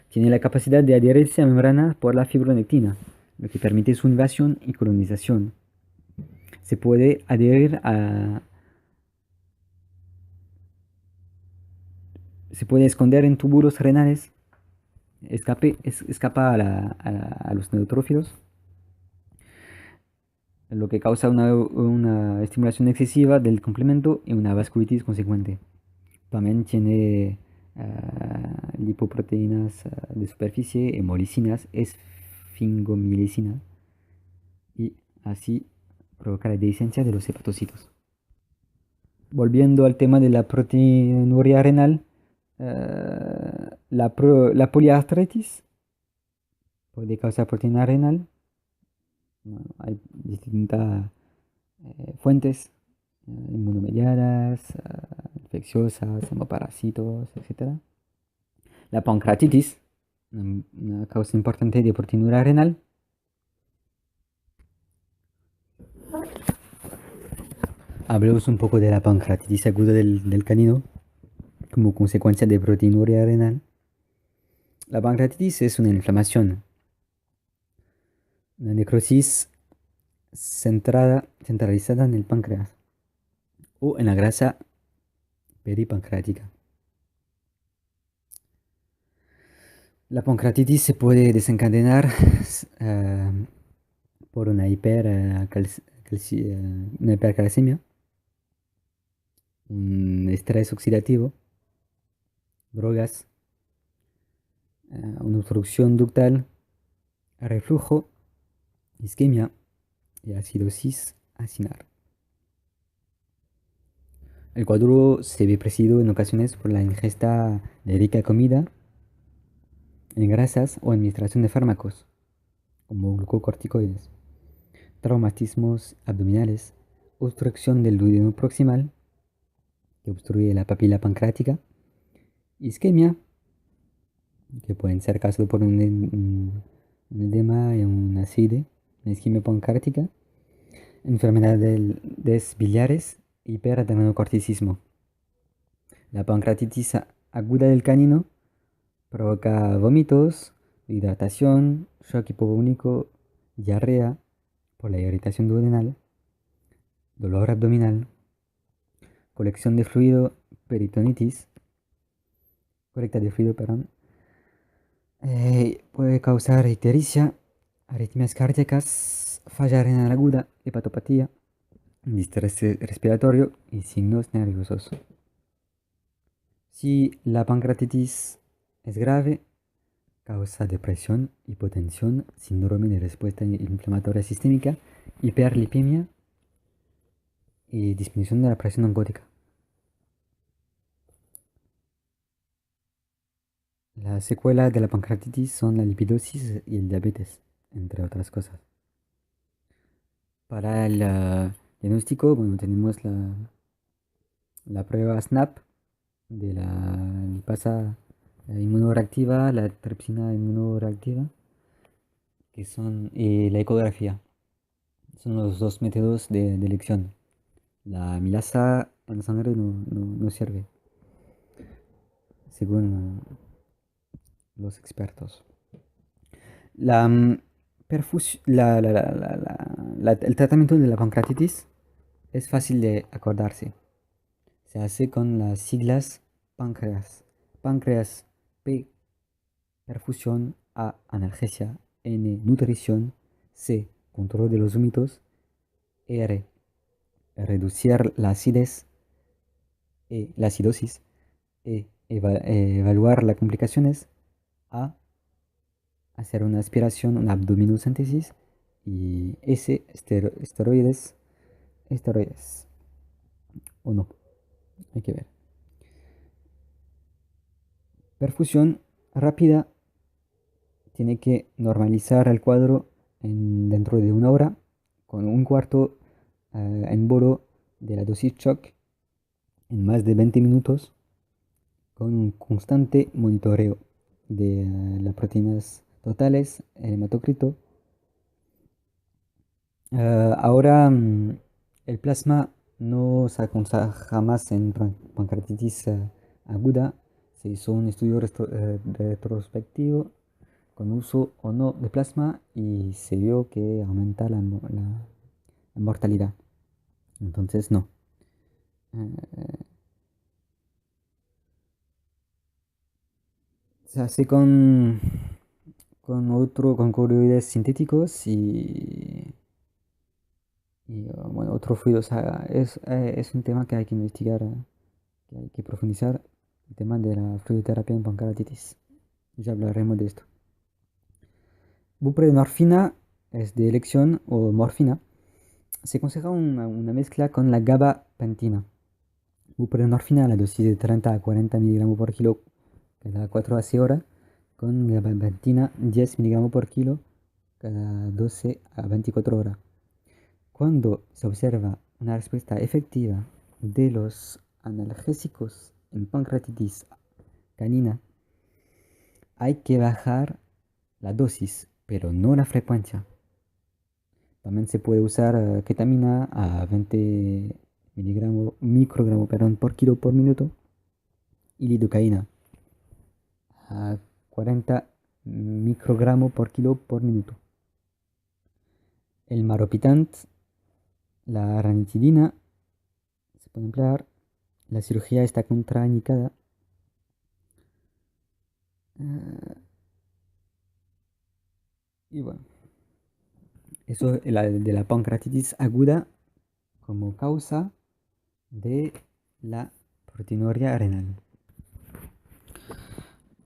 Tiene la capacidad de adherirse a membranas por la fibronectina, lo que permite su invasión y colonización. Se puede adherir se puede esconder en túbulos renales, escapa a los neutrófilos, lo que causa una estimulación excesiva del complemento y una vasculitis consecuente. También tiene lipoproteínas de superficie, hemolicinas, esfingomilicinas, y así provoca la dehiscencia de los hepatocitos. Volviendo al tema de la proteinuria renal, la poliartritis puede causar proteína renal. Bueno, hay distintas fuentes inmunomediadas, infecciosas, hemoparásitos, etc. La pancreatitis, una causa importante de proteinuria renal. Hablemos un poco de la pancreatitis aguda del canino como consecuencia de proteinuria renal. La pancreatitis es una inflamación, una necrosis centralizada en el páncreas o en la grasa peripancreática. La pancreatitis se puede desencadenar por una hipercalcemia, un estrés oxidativo, drogas, una obstrucción ductal, reflujo, isquemia y acidosis acinar. El cuadro se ve presidido en ocasiones por la ingesta de rica comida en grasas o administración de fármacos, como glucocorticoides, traumatismos abdominales, obstrucción del duodeno proximal, que obstruye la papila pancreática, isquemia, que pueden ser causados por un edema y una SIDE, una isquemia pancreática, enfermedades biliares, hiperadenocorticismo. La pancreatitis aguda del canino provoca vómitos, hidratación, shock hipovolímico, diarrea por la irritación duodenal, dolor abdominal, colección de fluido, peritonitis, colecta de fluido, perdón. Puede causar ictericia, arritmias cardíacas, falla renal aguda, hepatopatía, distrés respiratorio y signos nerviosos. Si la pancreatitis es grave, causa depresión, hipotensión, síndrome de respuesta inflamatoria sistémica, hiperlipemia y disminución de la presión oncótica. Las secuelas de la pancreatitis son la lipidosis y el diabetes, entre otras cosas. Para el diagnóstico, bueno, tenemos la prueba SNAP de la lipasa inmunoreactiva, la tripsina inmunoreactiva, que son, y la ecografía. Son los dos métodos de elección. La milasa en sangre no sirve, según los expertos. La, el tratamiento de la pancreatitis es fácil de acordarse. Se hace con las siglas páncreas. Páncreas P, perfusión; A, analgesia; N, nutrición; C, control de los vómitos; R, reducir la acidez; E, la acidosis; E, evaluar las complicaciones; A, hacer una aspiración, una abdominocentesis; y S, esteroides. Esteroides. O no, hay que ver. Perfusión rápida tiene que normalizar el cuadro dentro de una hora con un cuarto en bolo de la dosis shock en más de 20 minutos con un constante monitoreo de las proteínas totales, el hematocrito. Ahora el plasma no se aconseja más en pancreatitis aguda. Se hizo un estudio retrospectivo con uso o no de plasma y se vio que aumenta la mortalidad. Entonces no. Eh, Se hace con coloides sintéticos bueno, otro fluido. O sea, es un tema que hay que investigar, que hay que profundizar, el tema de la fluidoterapia en pancreatitis. Ya hablaremos de esto. Buprenorfina es de elección, o morfina. Se aconseja una mezcla con la gabapentina. Buprenorfina a la dosis de 30 a 40 miligramos por kilo cada 4 a 6 horas, con gabapentina 10 miligramos por kilo cada 12 a 24 horas. Cuando se observa una respuesta efectiva de los analgésicos en pancreatitis canina, hay que bajar la dosis, pero no la frecuencia. También se puede usar ketamina a 20 microgramos por kilo por minuto y lidocaína a 40 microgramos por kilo por minuto. El maropitant, la ranitidina, se puede emplear. La cirugía está contraindicada. Y bueno, eso es de la pancreatitis aguda como causa de la proteinuria renal.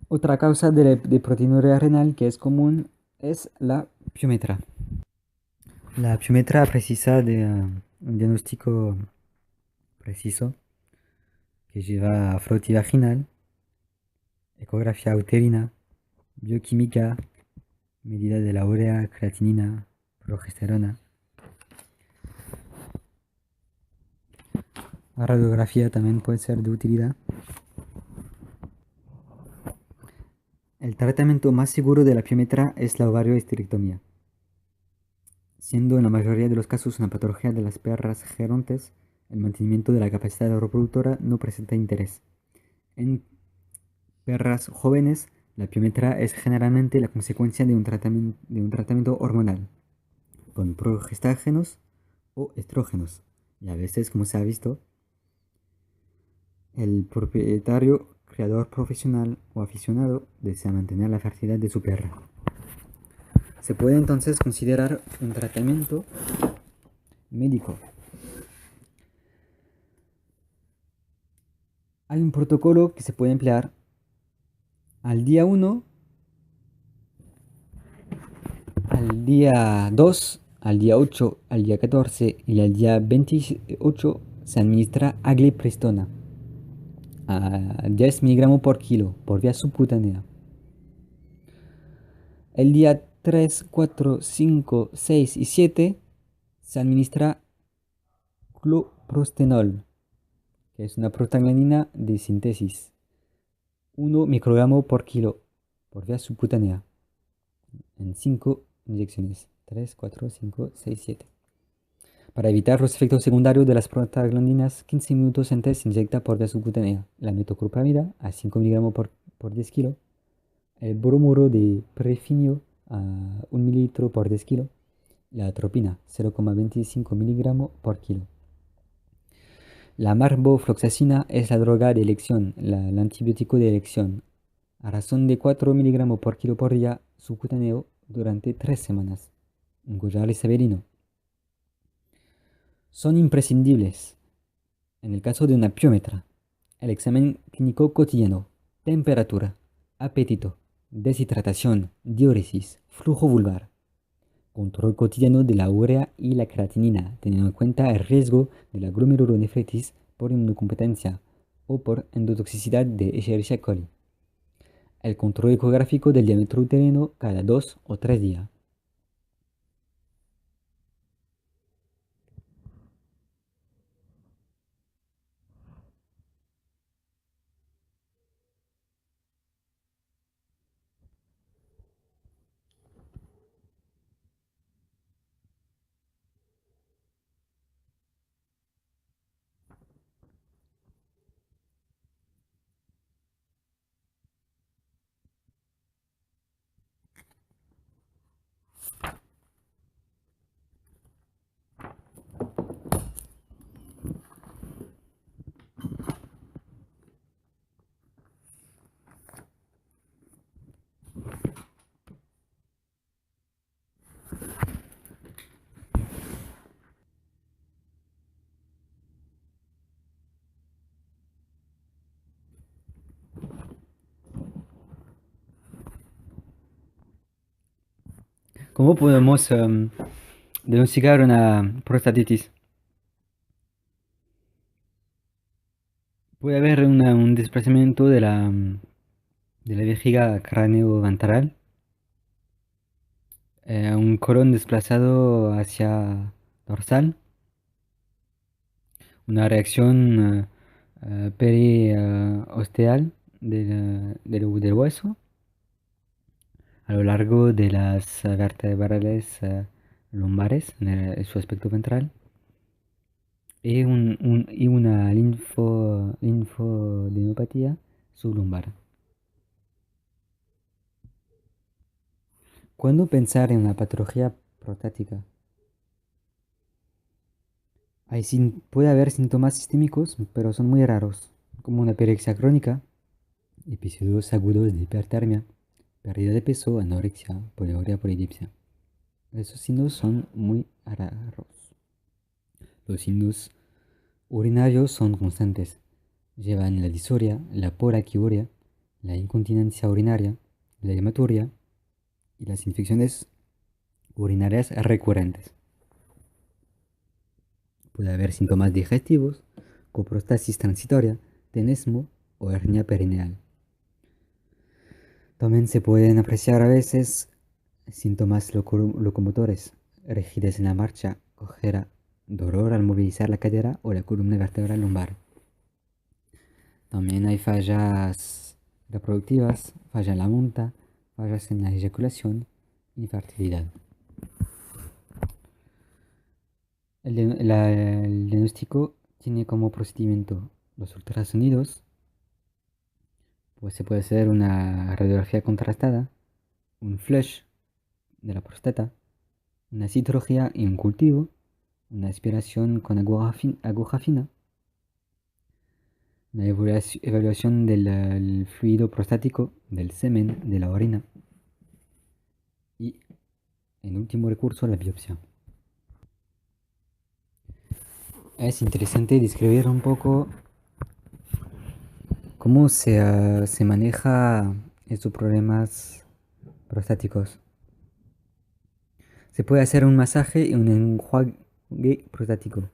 Otra causa de proteinuria renal que es común es la piometra. La piometra precisa de un diagnóstico preciso que lleva frottis vaginal, ecografía uterina, bioquímica, medida de la urea, creatinina, progesterona. La radiografía también puede ser de utilidad. El tratamiento más seguro de la piometra es la ovariohisterectomía, siendo en la mayoría de los casos una patología de las perras gerontes. El mantenimiento de la capacidad reproductora no presenta interés. En perras jóvenes, la piometra es generalmente la consecuencia de un tratamiento hormonal, con progestágenos o estrógenos. Y a veces, como se ha visto, el propietario, criador profesional o aficionado desea mantener la fertilidad de su perra. Se puede entonces considerar un tratamiento médico. Hay un protocolo que se puede emplear Al día uno, al día 2, al día 8, al día 14 y al día 28 se administra agleprestona a 10 miligramos por kilo por vía subcutánea. El día 3, 4, 5, 6 y 7 se administra cloprostenol, que es una prostaglandina de síntesis, 1 microgramo por kilo por vía subcutánea en 5 inyecciones. 3, 4, 5, 6, 7. Para evitar los efectos secundarios de las prostaglandinas, 15 minutos antes se inyecta por vía subcutánea la metoclopramida a 5 miligramos por 10 kilos, el bromuro de prefinio a 1 mililitro por 10 kilos, la atropina 0,25 miligramos por kilo. La marbofloxacina es la droga de elección, el antibiótico de elección, a razón de 4 miligramos por kilo por día subcutáneo durante 3 semanas. Un collar isabelino. Son imprescindibles, en el caso de una piómetra, el examen clínico cotidiano, temperatura, apetito, deshidratación, diuresis, flujo vulvar, control cotidiano de la urea y la creatinina, teniendo en cuenta el riesgo de la glomerulonefritis por inmunocompetencia o por endotoxicidad de Escherichia coli. El control ecográfico del diámetro uterino cada 2 o 3 días. ¿Cómo podemos diagnosticar una prostatitis? Puede haber un desplazamiento de la vejiga cráneo-ventral, un colon desplazado hacia dorsal, una reacción periosteal del hueso a lo largo de las vertebrales lumbares en su aspecto ventral y una linfodenopatía sublumbar. ¿Cuándo pensar en una patología prostática? Puede haber síntomas sistémicos, pero son muy raros, como una pirexia crónica, episodios agudos de hipertermia, pérdida de peso, anorexia, poliuria, polidipsia. Esos signos son muy raros. Los signos urinarios son constantes. Llevan la disuria, la poraquiuria, la incontinencia urinaria, la hematuria y las infecciones urinarias recurrentes. Puede haber síntomas digestivos, coprostasis transitoria, tenesmo o hernia perineal. También se pueden apreciar a veces síntomas locomotores, rigidez en la marcha, cojera, dolor al movilizar la cadera o la columna vertebral lumbar. También hay fallas reproductivas, falla en la monta, fallas en la eyaculación, infertilidad. El diagnóstico tiene como procedimiento los ultrasonidos, pues se puede hacer una radiografía contrastada, un flash de la próstata, una citología y un cultivo, una aspiración con aguja fina, una evaluación del fluido prostático, del semen, de la orina y, en último recurso, la biopsia. Es interesante describir un poco cómo se maneja estos problemas prostáticos. Se puede hacer un masaje y un enjuague prostático.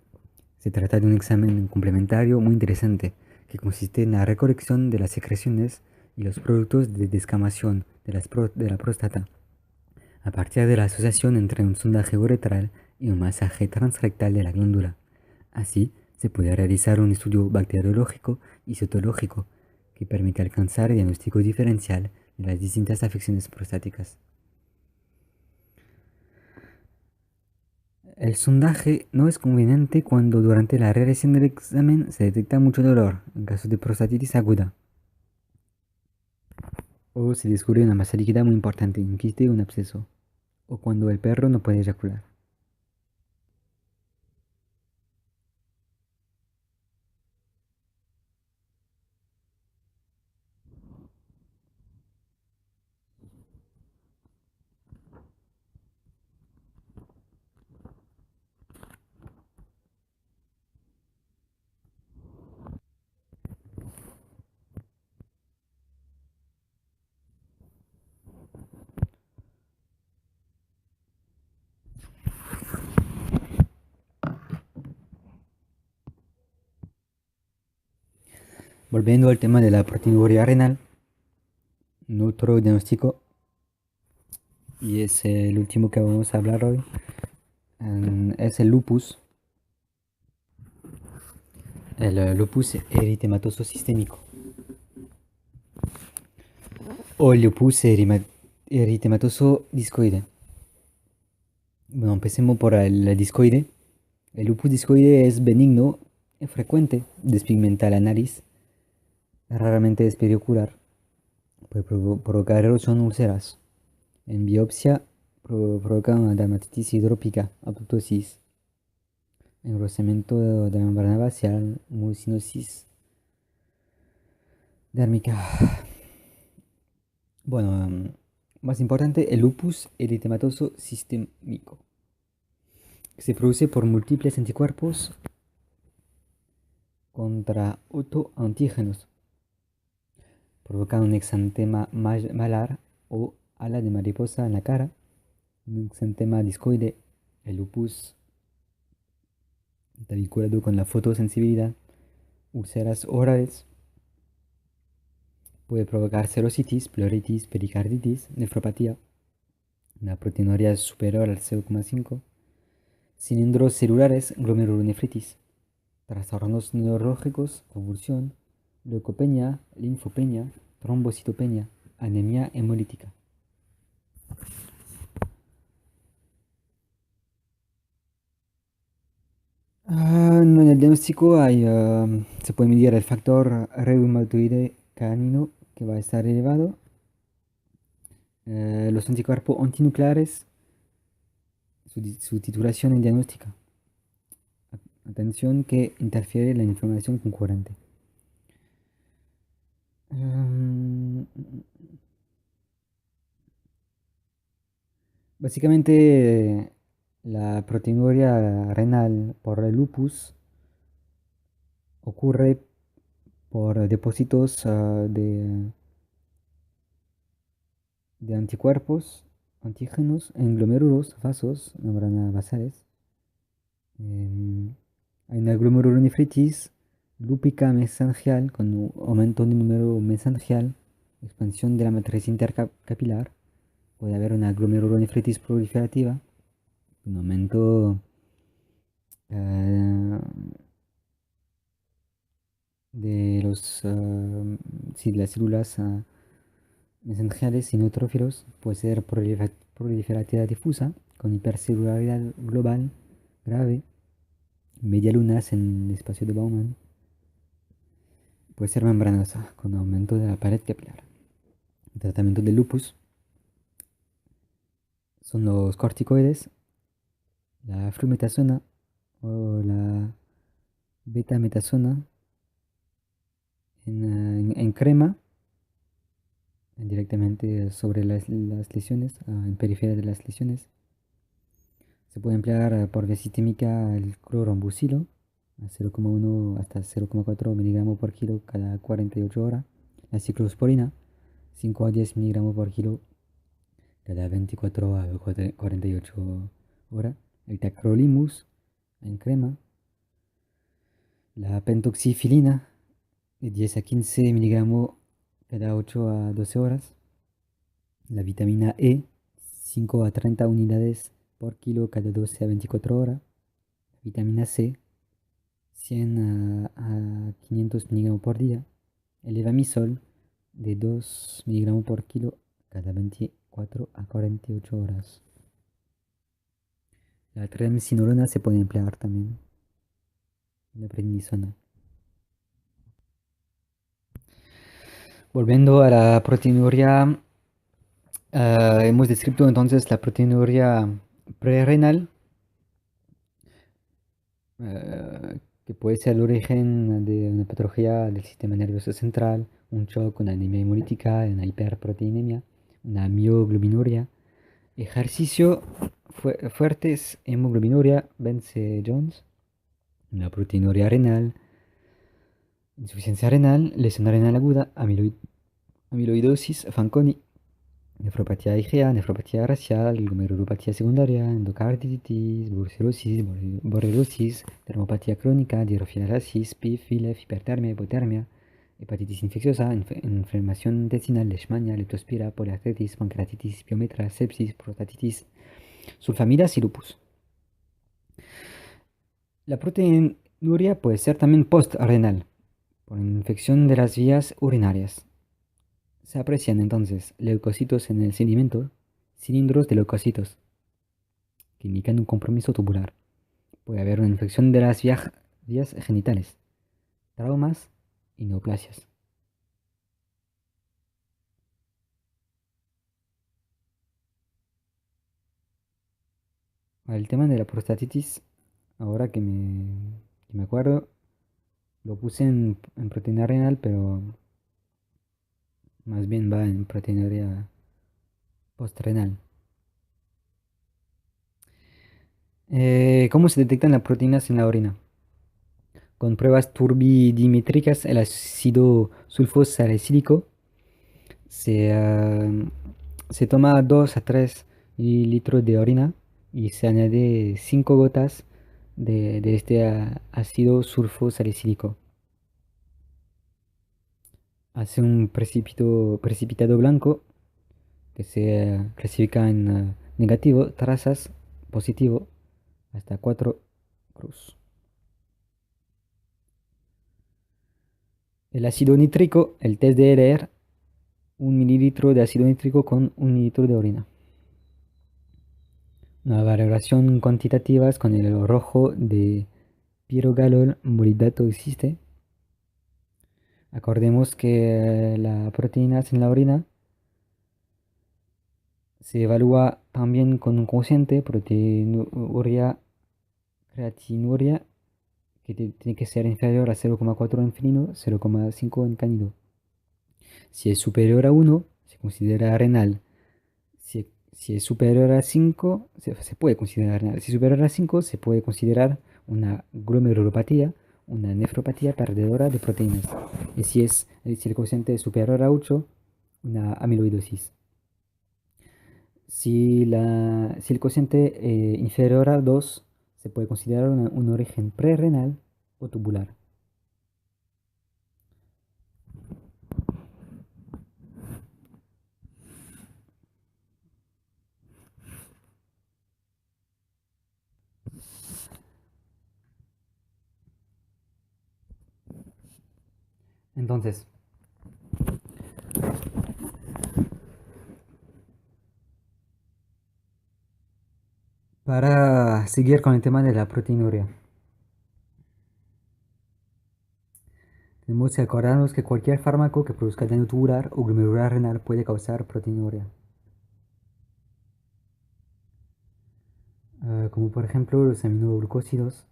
Se trata de un examen complementario muy interesante que consiste en la recolección de las secreciones y los productos de descamación de la próstata a partir de la asociación entre un sondaje uretral y un masaje transrectal de la glándula. Así, se puede realizar un estudio bacteriológico y citológico que permite alcanzar el diagnóstico diferencial de las distintas afecciones prostáticas. El sondaje no es conveniente cuando durante la realización del examen se detecta mucho dolor en caso de prostatitis aguda o se descubre una masa líquida muy importante, un quiste o un absceso, o cuando el perro no puede eyacular. Volviendo al tema de la proteinuria renal, otro diagnóstico, y es el último que vamos a hablar hoy, es el lupus. El lupus eritematoso sistémico o el lupus eritematoso discoide. Bueno, empecemos por el discoide. El lupus discoide es benigno, frecuente, despigmenta la nariz, raramente es periocular, puede provocar erosión úlceras. En biopsia provoca una dermatitis hidrópica, apoptosis, engrosamiento de la membrana facial, mucinosis dérmica. Bueno, más importante, el lupus eritematoso sistémico. Se produce por múltiples anticuerpos contra autoantígenos. Provoca un exantema malar o ala de mariposa en la cara, un exantema discoide. El lupus está vinculado con la fotosensibilidad, úlceras orales. Puede provocar serositis, pleuritis, pericarditis, nefropatía. La proteinuria superior al 0,5. Cilindros celulares, glomerulonefritis. Trastornos neurológicos, convulsión, leucopenia, linfopenia, trombocitopenia, anemia hemolítica. En el diagnóstico se puede medir el factor reumatoide canino que va a estar elevado, los anticuerpos antinucleares, su titulación en diagnóstica. Atención que interfiere la inflamación concurrente. Básicamente, la proteinuria renal por el lupus ocurre por depósitos de anticuerpos, antígenos en glomérulos, vasos, membranas basales. Hay una glomerulonefritis lúpica mesangial con un aumento del número mesangial, expansión de la matriz intercapilar. Puede haber una glomerulonefritis proliferativa, un aumento eh, de las células mesangiales y neutrófilos. Puede ser proliferativa difusa con hipercelularidad global grave, medialunas en el espacio de Bowman. Puede ser membranosa con aumento de la pared capilar. El tratamiento del lupus son los corticoides, la flumetazona o la betametasona en crema directamente sobre las lesiones, en periferia de las lesiones. Se puede emplear por vía sistémica el clorambucilo a 0,1 hasta 0,4 miligramos por kilo cada 48 horas. La ciclosporina 5 a 10 miligramos por kilo cada 24 a 48 horas. El tacrolimus en crema. La pentoxifilina de 10 a 15 miligramos cada 8 a 12 horas. La vitamina E, 5 a 30 unidades por kilo cada 12 a 24 horas. La vitamina C, 100 a 500 miligramos por día. El levamisol, de 2 miligramos por kilo cada 24 a 48 horas. La triamcinolona se puede emplear también. La prednisona. Volviendo a la proteinuria, hemos descrito entonces la proteinuria prerrenal, que puede ser el origen de una patología del sistema nervioso central, un shock, una anemia hemolítica, una hiperproteinemia, una mioglobinuria. Ejercicio fuertes, hemoglobinuria, Vence-Jones, una proteinuria renal, insuficiencia renal, lesión renal aguda, amiloidosis, Fanconi, nefropatía IgA, nefropatía racial, glomerulopatía secundaria, endocarditis, brucelosis, borrelosis, dermopatía crónica, dirofilariasis, PIF, FILEF, hipertermia, hipotermia, hepatitis infecciosa, inflamación intestinal, leishmania, leptospira, poliartritis, pancreatitis, piometra, sepsis, prostatitis, sulfamidas y lupus. La proteinuria puede ser también postrenal, por infección de las vías urinarias. Se aprecian entonces leucocitos en el sedimento, cilindros de leucocitos, que indican un compromiso tubular. Puede haber una infección de las vías genitales, traumas y neoplasias. El tema de la prostatitis, ahora que me acuerdo, lo puse en proteína renal, pero más bien va en proteinuria postrenal. ¿Cómo se detectan las proteínas en la orina? Con pruebas turbidimétricas, el ácido sulfosalicílico se toma 2 a 3 mililitros de orina y se añade 5 gotas de este ácido sulfosalicílico. Hace un precipitado blanco que se clasifica en negativo, trazas, positivo, hasta 4 cruz. El ácido nítrico, el test de leer 1 mililitro de ácido nítrico con 1 mililitro de orina. Una valoración cuantitativa con el rojo de pirogalol molidato existe. Acordemos que la proteínas en la orina se evalúa también con un cociente, proteinuria, creatinuria, que tiene que ser inferior a 0,4 en felino, 0,5 en cánido. Si es superior a 1, se considera renal. Si es superior a 5, se puede considerar renal. Si es superior a 5, se puede considerar una glomerulopatía, una nefropatía perdedora de proteínas. Y si el cociente es superior a 8, una amiloidosis. Si el cociente inferior a 2, se puede considerar un origen prerrenal o tubular. Entonces, para seguir con el tema de la proteinuria, tenemos que acordarnos que cualquier fármaco que produzca daño tubular o glomerular renal puede causar proteinuria. Como por ejemplo los aminoglucósidos,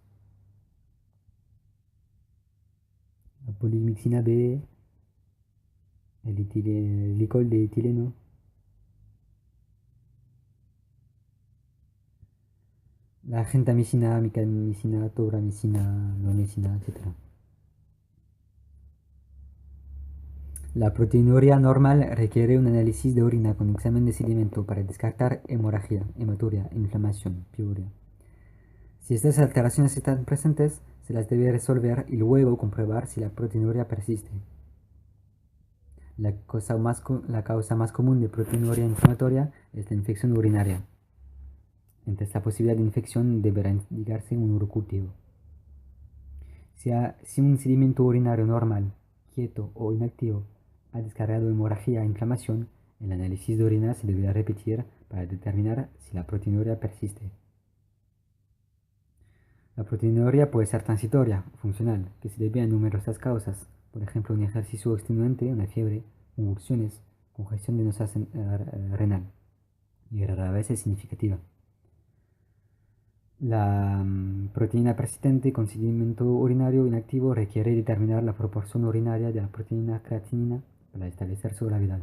la polimixina B, el licol de etileno, la gentamicina, micamicina, tobramicina, guanosina, etc. La proteinuria normal requiere un análisis de orina con examen de sedimento para descartar hemorragia, hematuria, inflamación, piuria. Si estas alteraciones están presentes, se las debe resolver y luego comprobar si la proteinuria persiste. La causa más común de proteinuria inflamatoria es la infección urinaria. Ante esta posibilidad de infección deberá indicarse un urocultivo. Si un sedimento urinario normal, quieto o inactivo ha descargado hemorragia e inflamación, el análisis de orina se deberá repetir para determinar si la proteinuria persiste. La proteinuria puede ser transitoria o funcional, que se debe a numerosas causas, por ejemplo, un ejercicio extenuante, una fiebre, convulsiones, congestión venosa renal, y rara vez es significativa. La proteína persistente con sedimento urinario inactivo requiere determinar la proporción urinaria de la proteína creatinina para establecer su gravedad.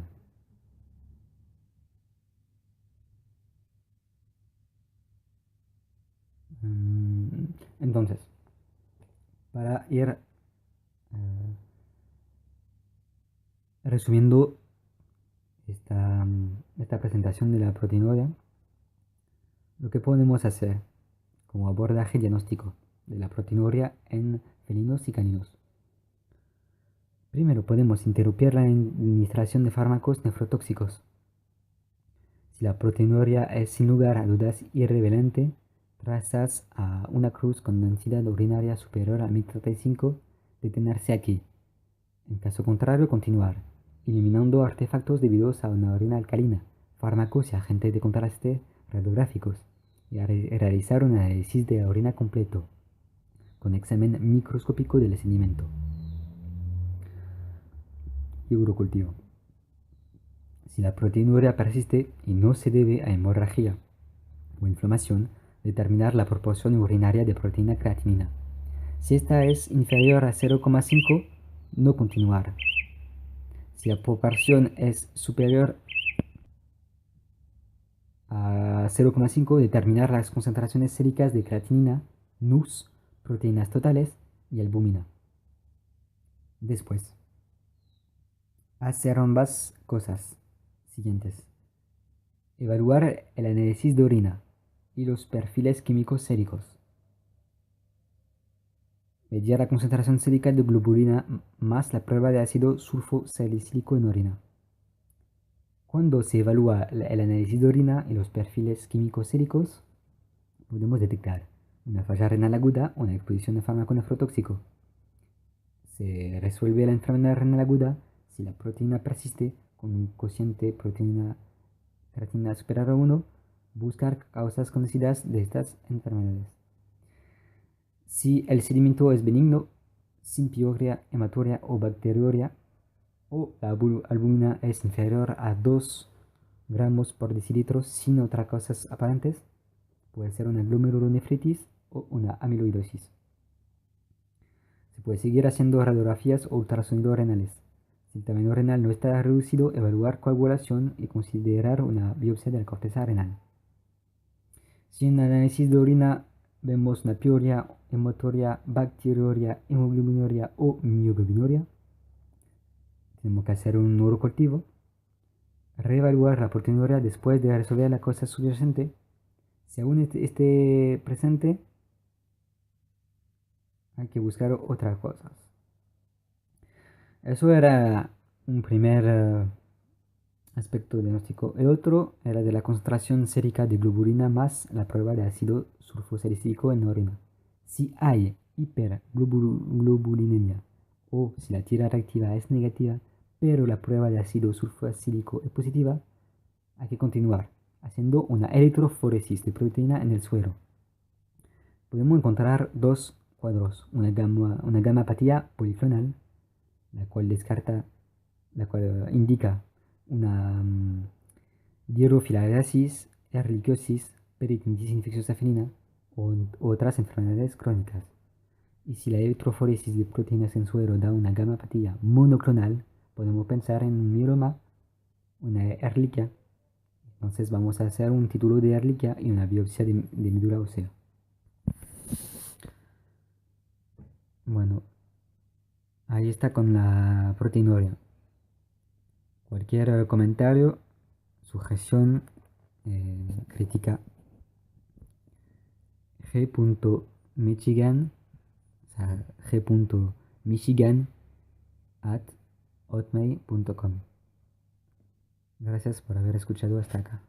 Entonces, para ir resumiendo esta presentación de la proteinuria, lo que podemos hacer como abordaje diagnóstico de la proteinuria en felinos y caninos. Primero, podemos interrumpir la administración de fármacos nefrotóxicos. Si la proteinuria es sin lugar a dudas irrelevante, trazas a una cruz con densidad urinaria superior a 1035, detenerse aquí. En caso contrario, continuar, eliminando artefactos debidos a una orina alcalina, fármacos y agentes de contraste radiográficos, y realizar un análisis de la orina completo, con examen microscópico del sedimento y urocultivo. Si la proteinuria persiste y no se debe a hemorragia o inflamación, determinar la proporción urinaria de proteína creatinina. Si esta es inferior a 0,5, no continuar. Si la proporción es superior a 0,5, determinar las concentraciones séricas de creatinina, NUS, proteínas totales y albúmina. Después, hacer ambas cosas siguientes. Evaluar el análisis de orina y los perfiles químicos séricos. Medir la concentración sérica de globulina más la prueba de ácido sulfosalicílico en orina. Cuando se evalúa el análisis de orina y los perfiles químicos séricos, podemos detectar una falla renal aguda o una exposición a fármaco nefrotóxico. Se resuelve la enfermedad renal aguda si la proteína persiste con un cociente proteína creatinina superior a 1, buscar causas conocidas de estas enfermedades. Si el sedimento es benigno, sin piorrea, hematuria o bacteriuria, o la albúmina es inferior a 2 gramos por decilitro sin otras causas aparentes, puede ser una glomerulonefritis o una amiloidosis. Se puede seguir haciendo radiografías o ultrasonidos renales. Si el tamaño renal no está reducido, evaluar coagulación y considerar una biopsia de la corteza renal. Si en el análisis de orina vemos una piuria, hematuria, bacteriuria, hemoglobinuria o mioglobinuria, tenemos que hacer un urocultivo, reevaluar la proteinuria después de resolver la causa subyacente. Si aún esté presente, hay que buscar otras cosas. Eso era un primer aspecto diagnóstico. El otro era de la concentración sérica de globulina más la prueba de ácido sulfosalicílico en orina. Si hay hiperglobulinemia o si la tira reactiva es negativa, pero la prueba de ácido sulfosílico es positiva, hay que continuar haciendo una electroforesis de proteína en el suero. Podemos encontrar dos cuadros, una gamapatía policlonal, la cual indica una dihidrofilariasis, erliquiosis, peritonitis infecciosa felina o otras enfermedades crónicas. Y si la electroforesis de proteínas en suero da una gamapatía monoclonal, podemos pensar en un mieloma, una erliquia. Entonces vamos a hacer un título de erliquia y una biopsia de médula ósea. Bueno, ahí está con la proteinuria. Cualquier comentario, sujeción, crítica, g.michigan, o sea, g.michigan@hotmail.com. Gracias por haber escuchado hasta acá.